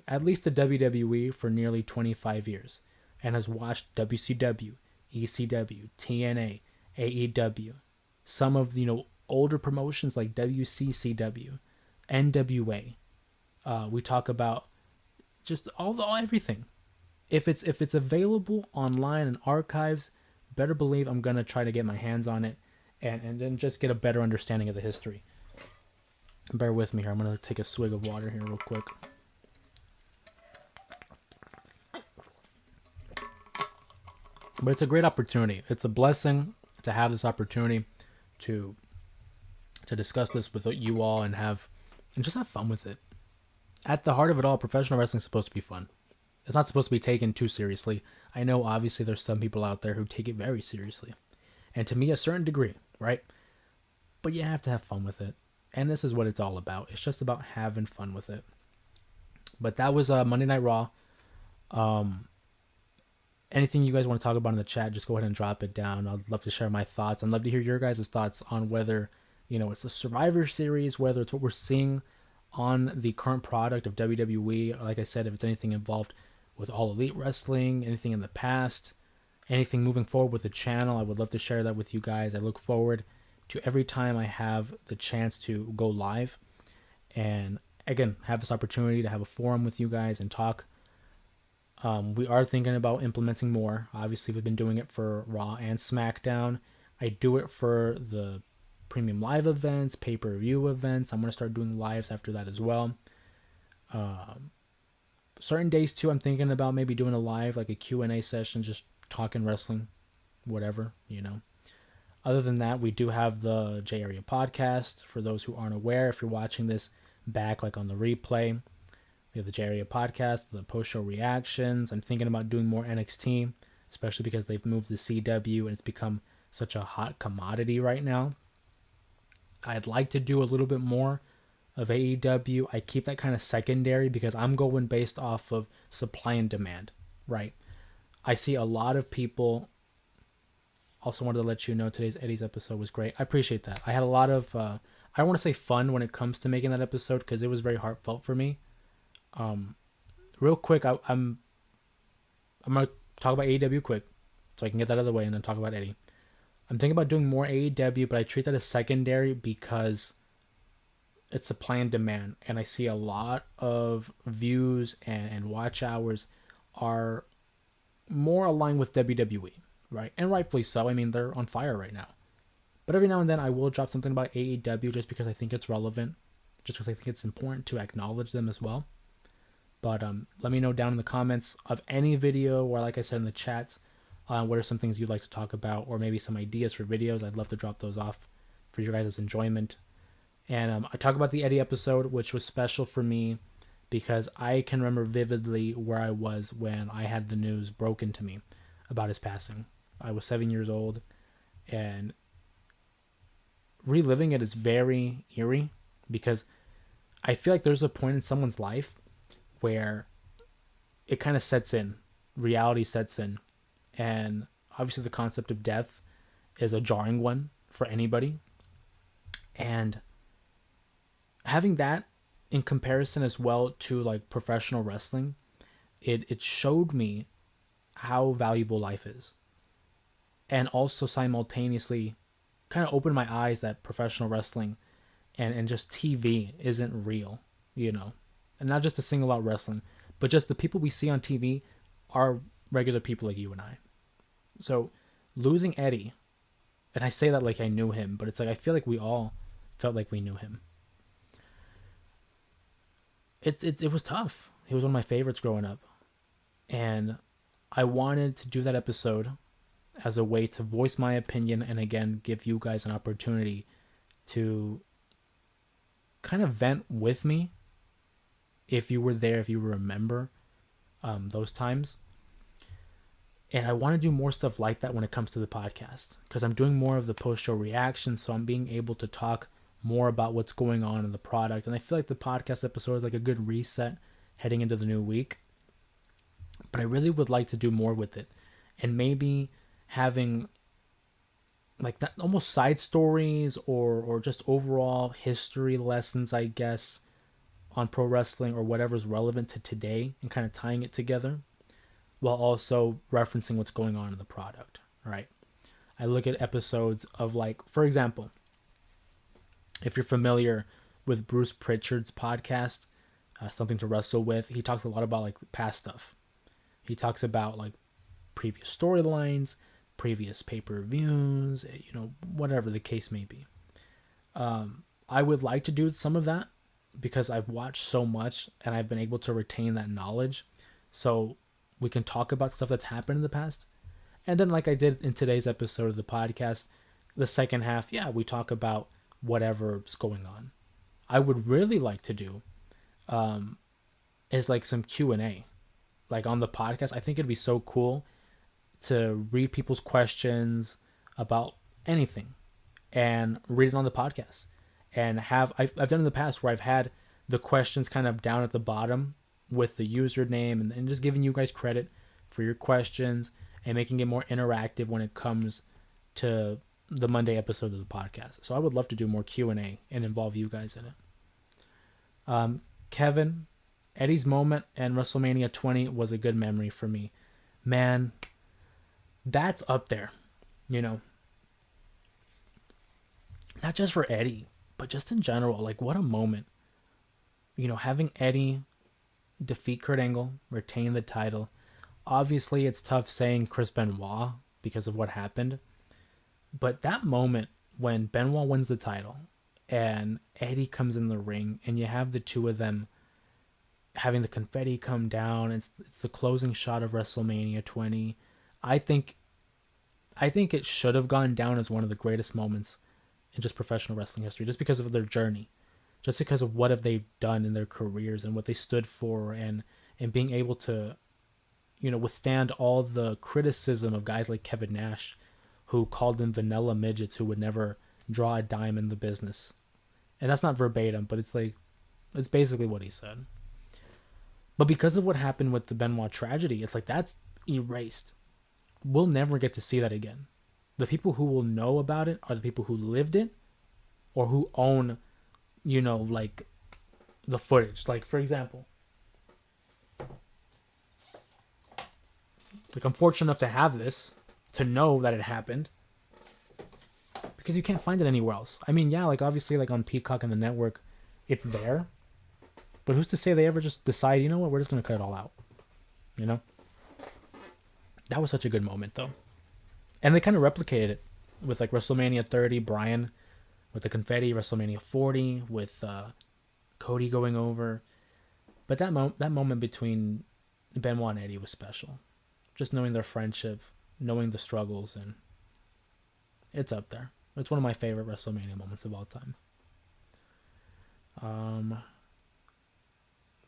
[SPEAKER 1] at least the WWE for nearly 25 years and has watched WCW, ECW, TNA, AEW, some of the older promotions like WCCW, NWA. We talk about just everything. If it's available online and archives, better believe I'm gonna try to get my hands on it and then just get a better understanding of the history. Bear with me here. I'm gonna take a swig of water here real quick. But it's a great opportunity. It's a blessing to have this opportunity to discuss this with you all and just have fun with it. At the heart of it all, professional wrestling is supposed to be fun. It's not supposed to be taken too seriously. I know obviously there's some people out there who take it very seriously. And to me, a certain degree, right? But you have to have fun with it. And this is what it's all about. It's just about having fun with it. But that was Monday Night Raw. Anything you guys want to talk about in the chat, just go ahead and drop it down. I'd love to share my thoughts. I'd love to hear your guys' thoughts on whether it's the Survivor Series, whether it's what we're seeing on the current product of WWE. Like I said, if it's anything involved with All Elite Wrestling, anything in the past, anything moving forward with the channel, I would love to share that with you guys. I look forward to every time I have the chance to go live and, again, have this opportunity to have a forum with you guys and talk. We are thinking about implementing more. Obviously, we've been doing it for Raw and SmackDown. I do it for the premium live events, pay-per-view events. I'm going to start doing lives after that as well. Certain days, too, I'm thinking about maybe doing a live, like a Q&A session, just talking wrestling, whatever. Other than that, we do have the J Area podcast. For those who aren't aware, if you're watching this back, like on the replay, we have the J Area podcast, the post-show reactions. I'm thinking about doing more NXT, especially because they've moved to CW and it's become such a hot commodity right now. I'd like to do a little bit more of AEW. I keep that kind of secondary because I'm going based off of supply and demand, right? I see a lot of people. Also wanted to let you know today's Eddie's episode was great. I appreciate that. I had a lot of, I don't want to say fun when it comes to making that episode because it was very heartfelt for me. Real quick, I'm going to talk about AEW quick so I can get that out of the way and then talk about Eddie. I'm thinking about doing more AEW, but I treat that as secondary because it's supply and demand. And I see a lot of views and watch hours are more aligned with WWE, right? And rightfully so. I mean, they're on fire right now. But every now and then I will drop something about AEW just because I think it's relevant, just because I think it's important to acknowledge them as well. But let me know down in the comments of any video, or like I said in the chat, what are some things you'd like to talk about, or maybe some ideas for videos. I'd love to drop those off for your guys' enjoyment. And I talk about the Eddie episode, which was special for me because I can remember vividly where I was when I had the news broken to me about his passing. I was 7 years old, and reliving it is very eerie because I feel like there's a point in someone's life where it kind of sets in, reality sets in, and obviously the concept of death is a jarring one for anybody. And having that in comparison as well to like professional wrestling, it showed me how valuable life is. And also simultaneously kind of opened my eyes that professional wrestling and just TV isn't real, And not just to single out wrestling, but just the people we see on TV are regular people like you and I. So losing Eddie, and I say that like I knew him, but it's like I feel like we all felt like we knew him. It was tough. He was one of my favorites growing up. And I wanted to do that episode as a way to voice my opinion and again give you guys an opportunity to kind of vent with me if you were there, if you remember those times. And I want to do more stuff like that when it comes to the podcast because I'm doing more of the post-show reactions, so I'm being able to talk more about what's going on in the product. And I feel like the podcast episode is like a good reset heading into the new week. But I really would like to do more with it and maybe having like that almost side stories or just overall history lessons, I guess, on pro wrestling or whatever's relevant to today and kind of tying it together while also referencing what's going on in the product, right? I look at episodes of like, for example, if you're familiar with Bruce Pritchard's podcast, Something to Wrestle With, he talks a lot about like past stuff. He talks about like previous storylines, previous pay-per-views, whatever the case may be. I would like to do some of that because I've watched so much and I've been able to retain that knowledge. So we can talk about stuff that's happened in the past. And then like I did in today's episode of the podcast, the second half, we talk about whatever's going on. I would really like to do is like some Q&A. Like on the podcast, I think it'd be so cool to read people's questions about anything and read it on the podcast. And I've done in the past where I've had the questions kind of down at the bottom with the username and just giving you guys credit for your questions and making it more interactive when it comes to the Monday episode of the podcast. So I would love to do more Q&A and involve you guys in it. Kevin, Eddie's moment and WrestleMania 20 was a good memory for me. Man, that's up there, you know. Not just for Eddie, but just in general. Like, what a moment. You know, having Eddie defeat Kurt Angle, retain the title. Obviously, it's tough saying Chris Benoit because of what happened. But that moment when Benoit wins the title and Eddie comes in the ring and you have the two of them having the confetti come down, it's the closing shot of WrestleMania 20. I think it should have gone down as one of the greatest moments in just professional wrestling history, just because of their journey, just because of what have they done in their careers and what they stood for, and being able to, you know, withstand all the criticism of guys like Kevin Nash, who called them vanilla midgets who would never draw a dime in the business. And that's not verbatim, but it's basically what he said. But because of what happened with the Benoit tragedy, it's like that's erased. We'll never get to see that again. The people who will know about it are the people who lived it or who own, you know, like the footage. Like, for example, like I'm fortunate enough to have this, to know that it happened, because you can't find it anywhere else. I mean, yeah, like obviously like on Peacock and the network, it's there, but who's to say they ever just decide, you know what, we're just going to cut it all out, you know? That was such a good moment though. And they kind of replicated it with like WrestleMania 30, Bryan with the confetti, WrestleMania 40 with Cody going over. But that moment between Benoit and Eddie was special. Just knowing their friendship, knowing the struggles, and it's up there. It's one of my favorite WrestleMania moments of all time.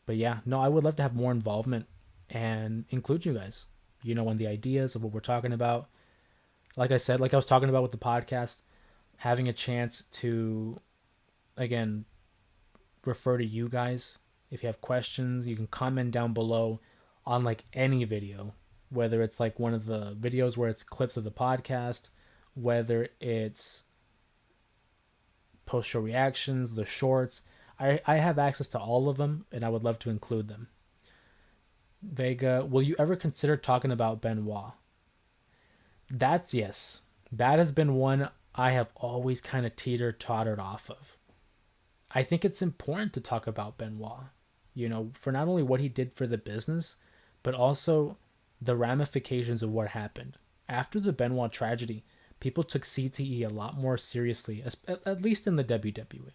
[SPEAKER 1] But yeah, no, I would love to have more involvement and include you guys, you know, on the ideas of what we're talking about. Like I said, like I was talking about with the podcast, having a chance to, again, refer to you guys. If you have questions, you can comment down below on like any video, whether it's like one of the videos where it's clips of the podcast, whether it's post-show reactions, the shorts. I have access to all of them, and I would love to include them. Vega, will you ever consider talking about Benoit? That's yes. That has been one I have always kind of teeter-tottered off of. I think it's important to talk about Benoit, you know, for not only what he did for the business, but also the ramifications of what happened. After the Benoit tragedy, people took CTE a lot more seriously, at least in the WWE.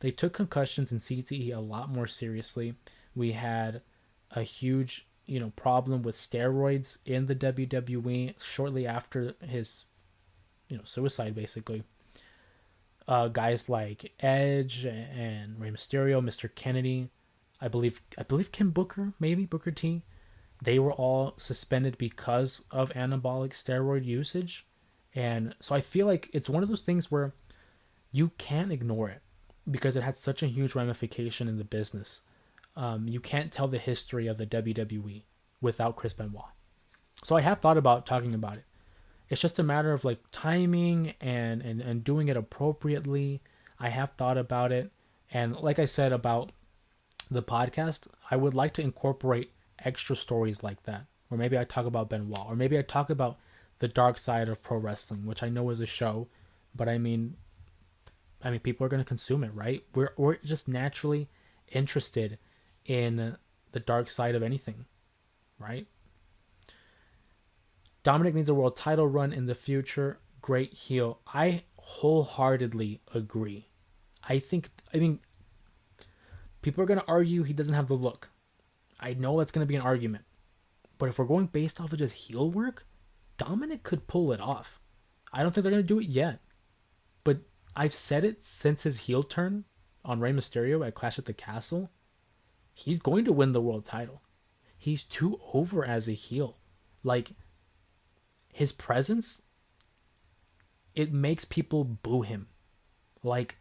[SPEAKER 1] They took concussions and CTE a lot more seriously. We had a huge, you know, problem with steroids in the WWE shortly after his, you know, suicide, basically. Guys like Edge and Rey Mysterio, Mr. Kennedy, I believe Kim Booker, maybe Booker T, they were all suspended because of anabolic steroid usage. And so I feel like it's one of those things where you can't ignore it because it had such a huge ramification in the business. You can't tell the history of the WWE without Chris Benoit. So I have thought about talking about it. It's just a matter of like timing and doing it appropriately. I have thought about it. And like I said about the podcast, I would like to incorporate extra stories like that. Or maybe I talk about Benoit. Or maybe I talk about the dark side of pro wrestling, which I know is a show. But I mean people are going to consume it, right? We're just naturally interested in the dark side of anything, right? Dominic needs a world title run in the future. Great heel. I wholeheartedly agree. I mean, people are going to argue he doesn't have the look. I know that's going to be an argument. But if we're going based off of just heel work, Dominic could pull it off. I don't think they're going to do it yet. But I've said it since his heel turn on Rey Mysterio at Clash at the Castle. He's going to win the world title. He's too over as a heel. Like, his presence, it makes people boo him. Like,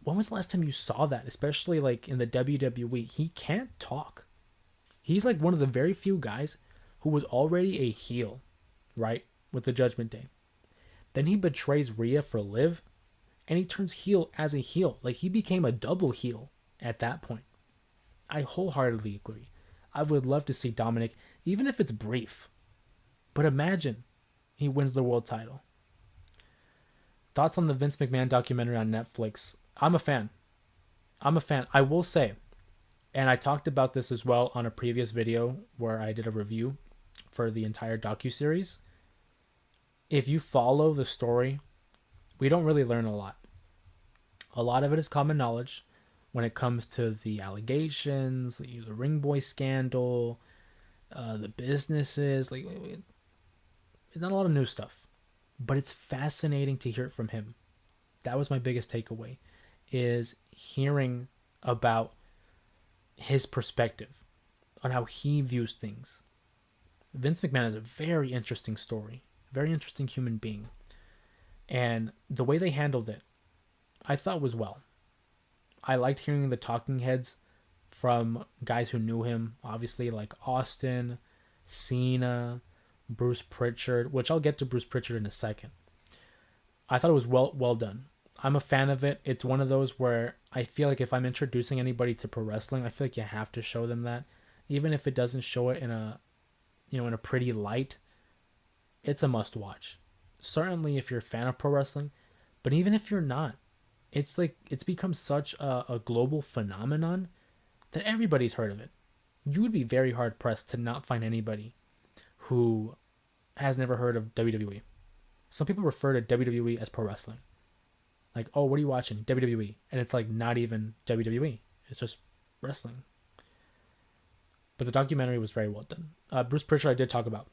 [SPEAKER 1] when was the last time you saw that? Especially like in the WWE, he can't talk. He's like one of the very few guys who was already a heel, right? With the Judgment Day. Then he betrays Rhea for Liv, and he turns heel as a heel. Like, he became a double heel at that point. I wholeheartedly agree. I would love to see Dominic, even if it's brief. But imagine he wins the world title. Thoughts on the Vince McMahon documentary on Netflix? I'm a fan. I will say, and I talked about this as well on a previous video where I did a review for the entire docuseries. If you follow the story, we don't really learn a lot. A lot of it is common knowledge when it comes to the allegations, the ring boy scandal, the businesses. Like, it's not a lot of new stuff, but it's fascinating to hear it from him. That was my biggest takeaway, is hearing about his perspective on how he views things. Vince McMahon is a very interesting story, very interesting human being. And the way they handled it, I thought was well. I liked hearing the talking heads from guys who knew him, obviously, like Austin, Cena, Bruce Pritchard, which I'll get to Bruce Pritchard in a second. I thought it was well done. I'm a fan of it. It's one of those where I feel like if I'm introducing anybody to pro wrestling, I feel like you have to show them that. Even if it doesn't show it in a pretty light, it's a must watch. Certainly if you're a fan of pro wrestling, but even if you're not, it's like it's become such a global phenomenon that everybody's heard of it. You would be very hard pressed to not find anybody who has never heard of WWE. Some people refer to WWE as pro wrestling. Like, oh, what are you watching? WWE. And it's like not even WWE. It's just wrestling. But the documentary was very well done. Bruce Pritchard I did talk about.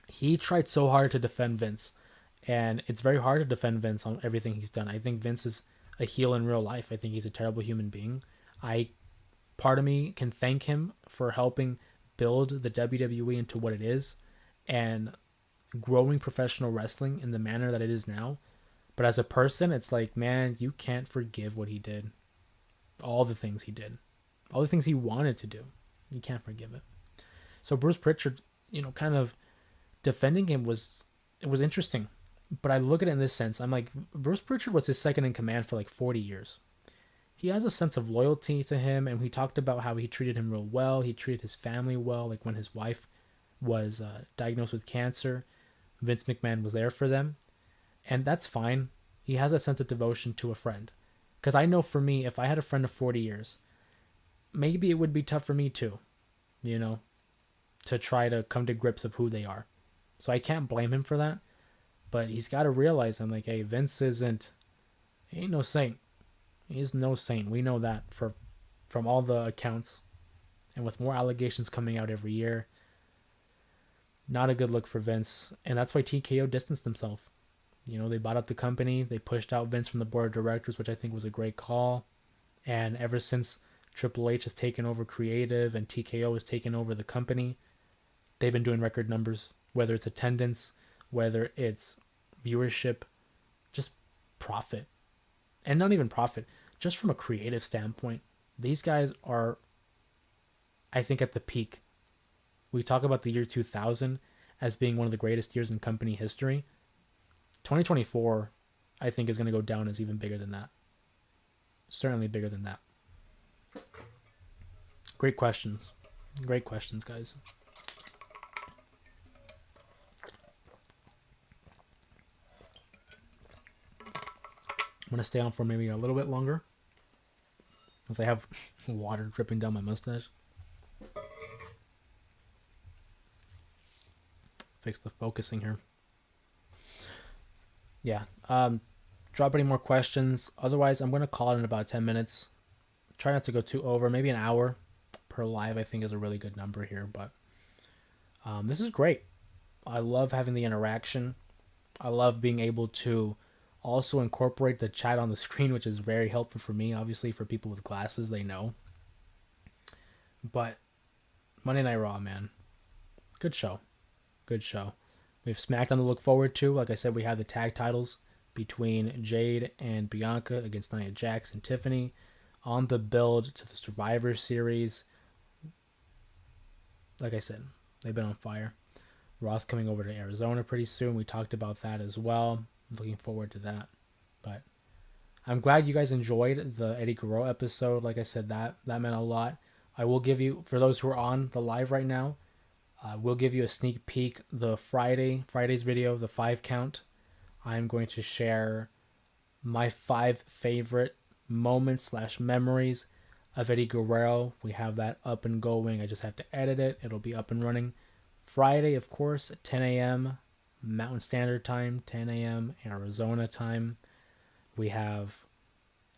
[SPEAKER 1] He tried so hard to defend Vince. And it's very hard to defend Vince on everything he's done. I think Vince is a heel in real life. I think he's a terrible human being. Part of me can thank him for helping build the WWE into what it is and growing professional wrestling in the manner that it is now. But as a person, it's like, man, you can't forgive what he did. All the things he did. All the things he wanted to do. You can't forgive it. So Bruce Pritchard, kind of defending him was interesting. But I look at it in this sense. I'm like, Bruce Pritchard was his second in command for like 40 years. He has a sense of loyalty to him, and we talked about how he treated him real well. He treated his family well. Like when his wife was diagnosed with cancer, Vince McMahon was there for them. And that's fine. He has a sense of devotion to a friend. Because I know for me, if I had a friend of 40 years, maybe it would be tough for me too, to try to come to grips of who they are. So I can't blame him for that. But he's got to realize, I'm like, hey, Vince he ain't no saint. He is no saint. We know that from all the accounts. And with more allegations coming out every year, not a good look for Vince. And that's why TKO distanced himself. They bought up the company. They pushed out Vince from the board of directors, which I think was a great call. And ever since Triple H has taken over creative and TKO has taken over the company, they've been doing record numbers, whether it's attendance, whether it's viewership, just profit. And not even profit, just from a creative standpoint. These guys are, I think, at the peak. We talk about the year 2000 as being one of the greatest years in company history. 2024, I think, is going to go down as even bigger than that. Certainly bigger than that. Great questions. Great questions, guys. I'm going to stay on for maybe a little bit longer, as I have water dripping down my mustache. Fix the focusing here. Yeah. Drop any more questions. Otherwise, I'm going to call it in about 10 minutes. Try not to go too over. Maybe an hour per live, I think, is a really good number here. But this is great. I love having the interaction. I love being able to also incorporate the chat on the screen, which is very helpful for me. Obviously, for people with glasses, they know. But Monday Night Raw, man. Good show. Good show. We have SmackDown to look forward to. Like I said, we have the tag titles between Jade and Bianca against Nia Jax and Tiffany on the build to the Survivor Series. Like I said, they've been on fire. Raw's coming over to Arizona pretty soon. We talked about that as well. Looking forward to that. But I'm glad you guys enjoyed the Eddie Guerrero episode. Like I said, that meant a lot. I will give you, for those who are on the live right now, we'll give you a sneak peek. The Friday's video, the 5 count. I'm going to share my 5 favorite moments / memories of Eddie Guerrero. We have that up and going. I just have to edit it. It'll be up and running Friday, of course, at 10 a.m. Mountain Standard Time, 10 a.m. Arizona time. We have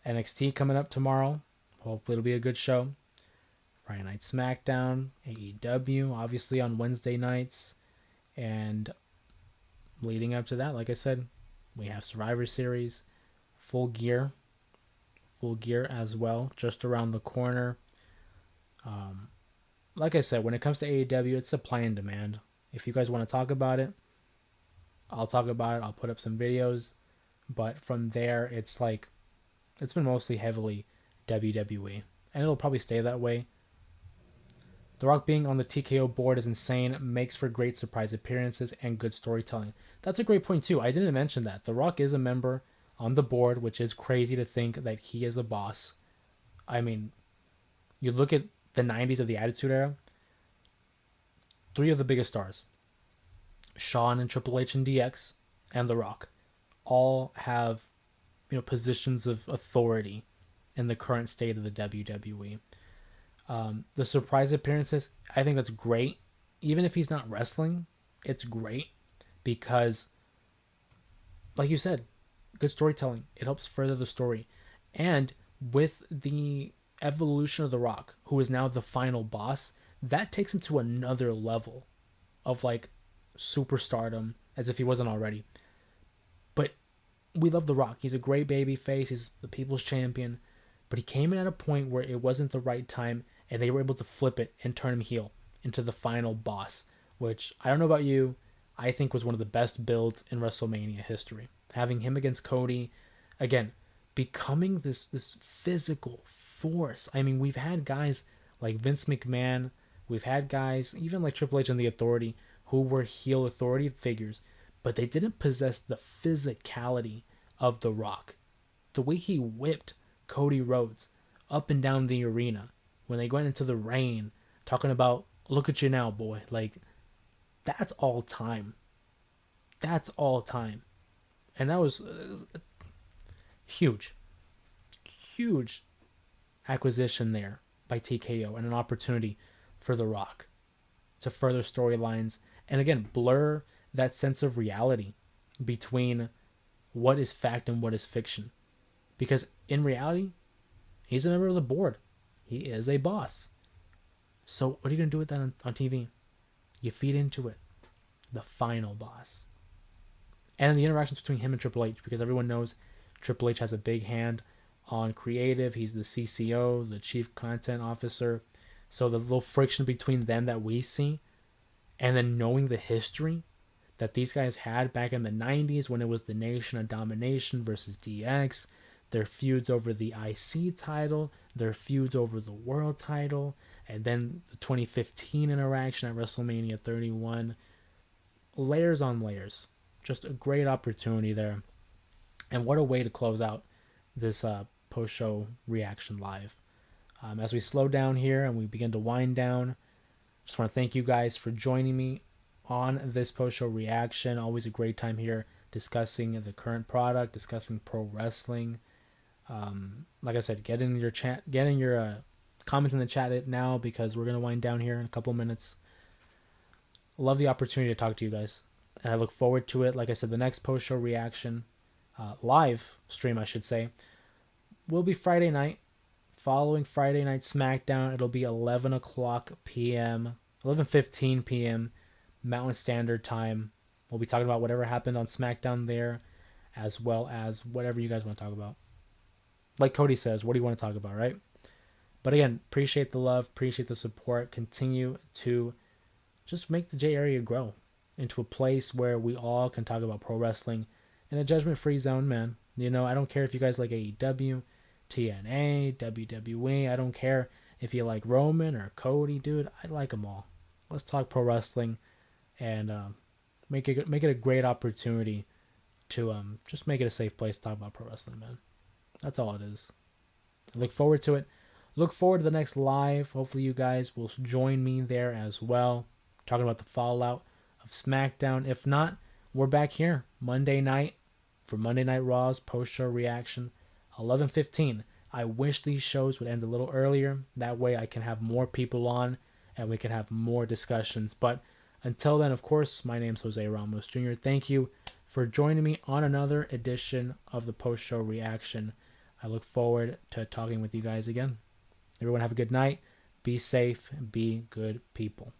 [SPEAKER 1] NXT coming up tomorrow. Hopefully it'll be a good show. Friday Night SmackDown, AEW, obviously on Wednesday nights. And leading up to that, like I said, we have Survivor Series, Full Gear as well, just around the corner. Like I said, when it comes to AEW, it's supply and demand. If you guys want to talk about it, I'll talk about it. I'll put up some videos. But from there, it's been mostly heavily WWE. And it'll probably stay that way. The Rock being on the TKO board is insane. Makes for great surprise appearances and good storytelling. That's a great point too. I didn't mention that. The Rock is a member on the board, which is crazy to think that he is a boss. I mean, you look at the 90s of the Attitude Era, 3 of the biggest stars, Shawn and Triple H and DX, and The Rock, all have, positions of authority in the current state of the WWE. The surprise appearances, I think that's great. Even if he's not wrestling, it's great because, like you said, good storytelling. It helps further the story. And with the evolution of The Rock, who is now the final boss, that takes him to another level of superstardom, as if he wasn't already. But we love The Rock. He's a great baby face. He's the people's champion. But he came in at a point where it wasn't the right time, and they were able to flip it and turn him heel into the final boss, which, I don't know about you, I think was one of the best builds in WrestleMania history. Having him against Cody, again, becoming this physical force. I mean, we've had guys like Vince McMahon, we've had guys, even like Triple H and The Authority, who were heel authority figures, but they didn't possess the physicality of The Rock. The way he whipped Cody Rhodes up and down the arena when they went into the rain, talking about, look at you now, boy. That's all time. That's all time. And that was huge acquisition there by TKO, and an opportunity for The Rock to further storylines and again blur that sense of reality between what is fact and what is fiction. Because in reality, he's a member of the board. He is a boss. So what are you going to do with that on TV? You feed into it. The final boss. And the interactions between him and Triple H, because everyone knows Triple H has a big hand on creative. He's the CCO, the Chief Content Officer. So the little friction between them that we see, and then knowing the history that these guys had back in the 90s when it was the Nation of Domination versus DX, their feuds over the IC title, their feuds over the world title, and then the 2015 interaction at WrestleMania 31. Layers on layers. Just a great opportunity there. And what a way to close out this post-show reaction live. As we slow down here and we begin to wind down, just want to thank you guys for joining me on this post-show reaction. Always a great time here discussing the current product, discussing pro wrestling. Like I said, get in your chat, get in your comments in the chat now, because we're going to wind down here in a couple minutes. Love the opportunity to talk to you guys, and I look forward to it. Like I said, the next post-show reaction, live stream, I should say, will be Friday night. Following Friday Night SmackDown, it'll be 11 o'clock p.m., 11:15 p.m. Mountain Standard Time. We'll be talking about whatever happened on SmackDown there, as well as whatever you guys want to talk about. Like Cody says, what do you want to talk about, right? But again, appreciate the love, appreciate the support. Continue to just make the J area grow into a place where we all can talk about pro wrestling in a judgment-free zone, man. I don't care if you guys like AEW, TNA, WWE. I don't care if you like Roman or Cody, dude. I like them all. Let's talk pro wrestling. and make it a great opportunity to just make it a safe place to talk about pro wrestling, man. That's all it is. I look forward to it. Look forward to the next live. Hopefully you guys will join me there as well, talking about the fallout of SmackDown. If not, we're back here Monday night for Monday Night Raw's post-show reaction, 11:15. I wish these shows would end a little earlier. That way I can have more people on and we can have more discussions. But until then, of course, my name's Jose Ramos Jr. Thank you for joining me on another edition of the post-show reaction. I look forward to talking with you guys again. Everyone have a good night. Be safe and be good people.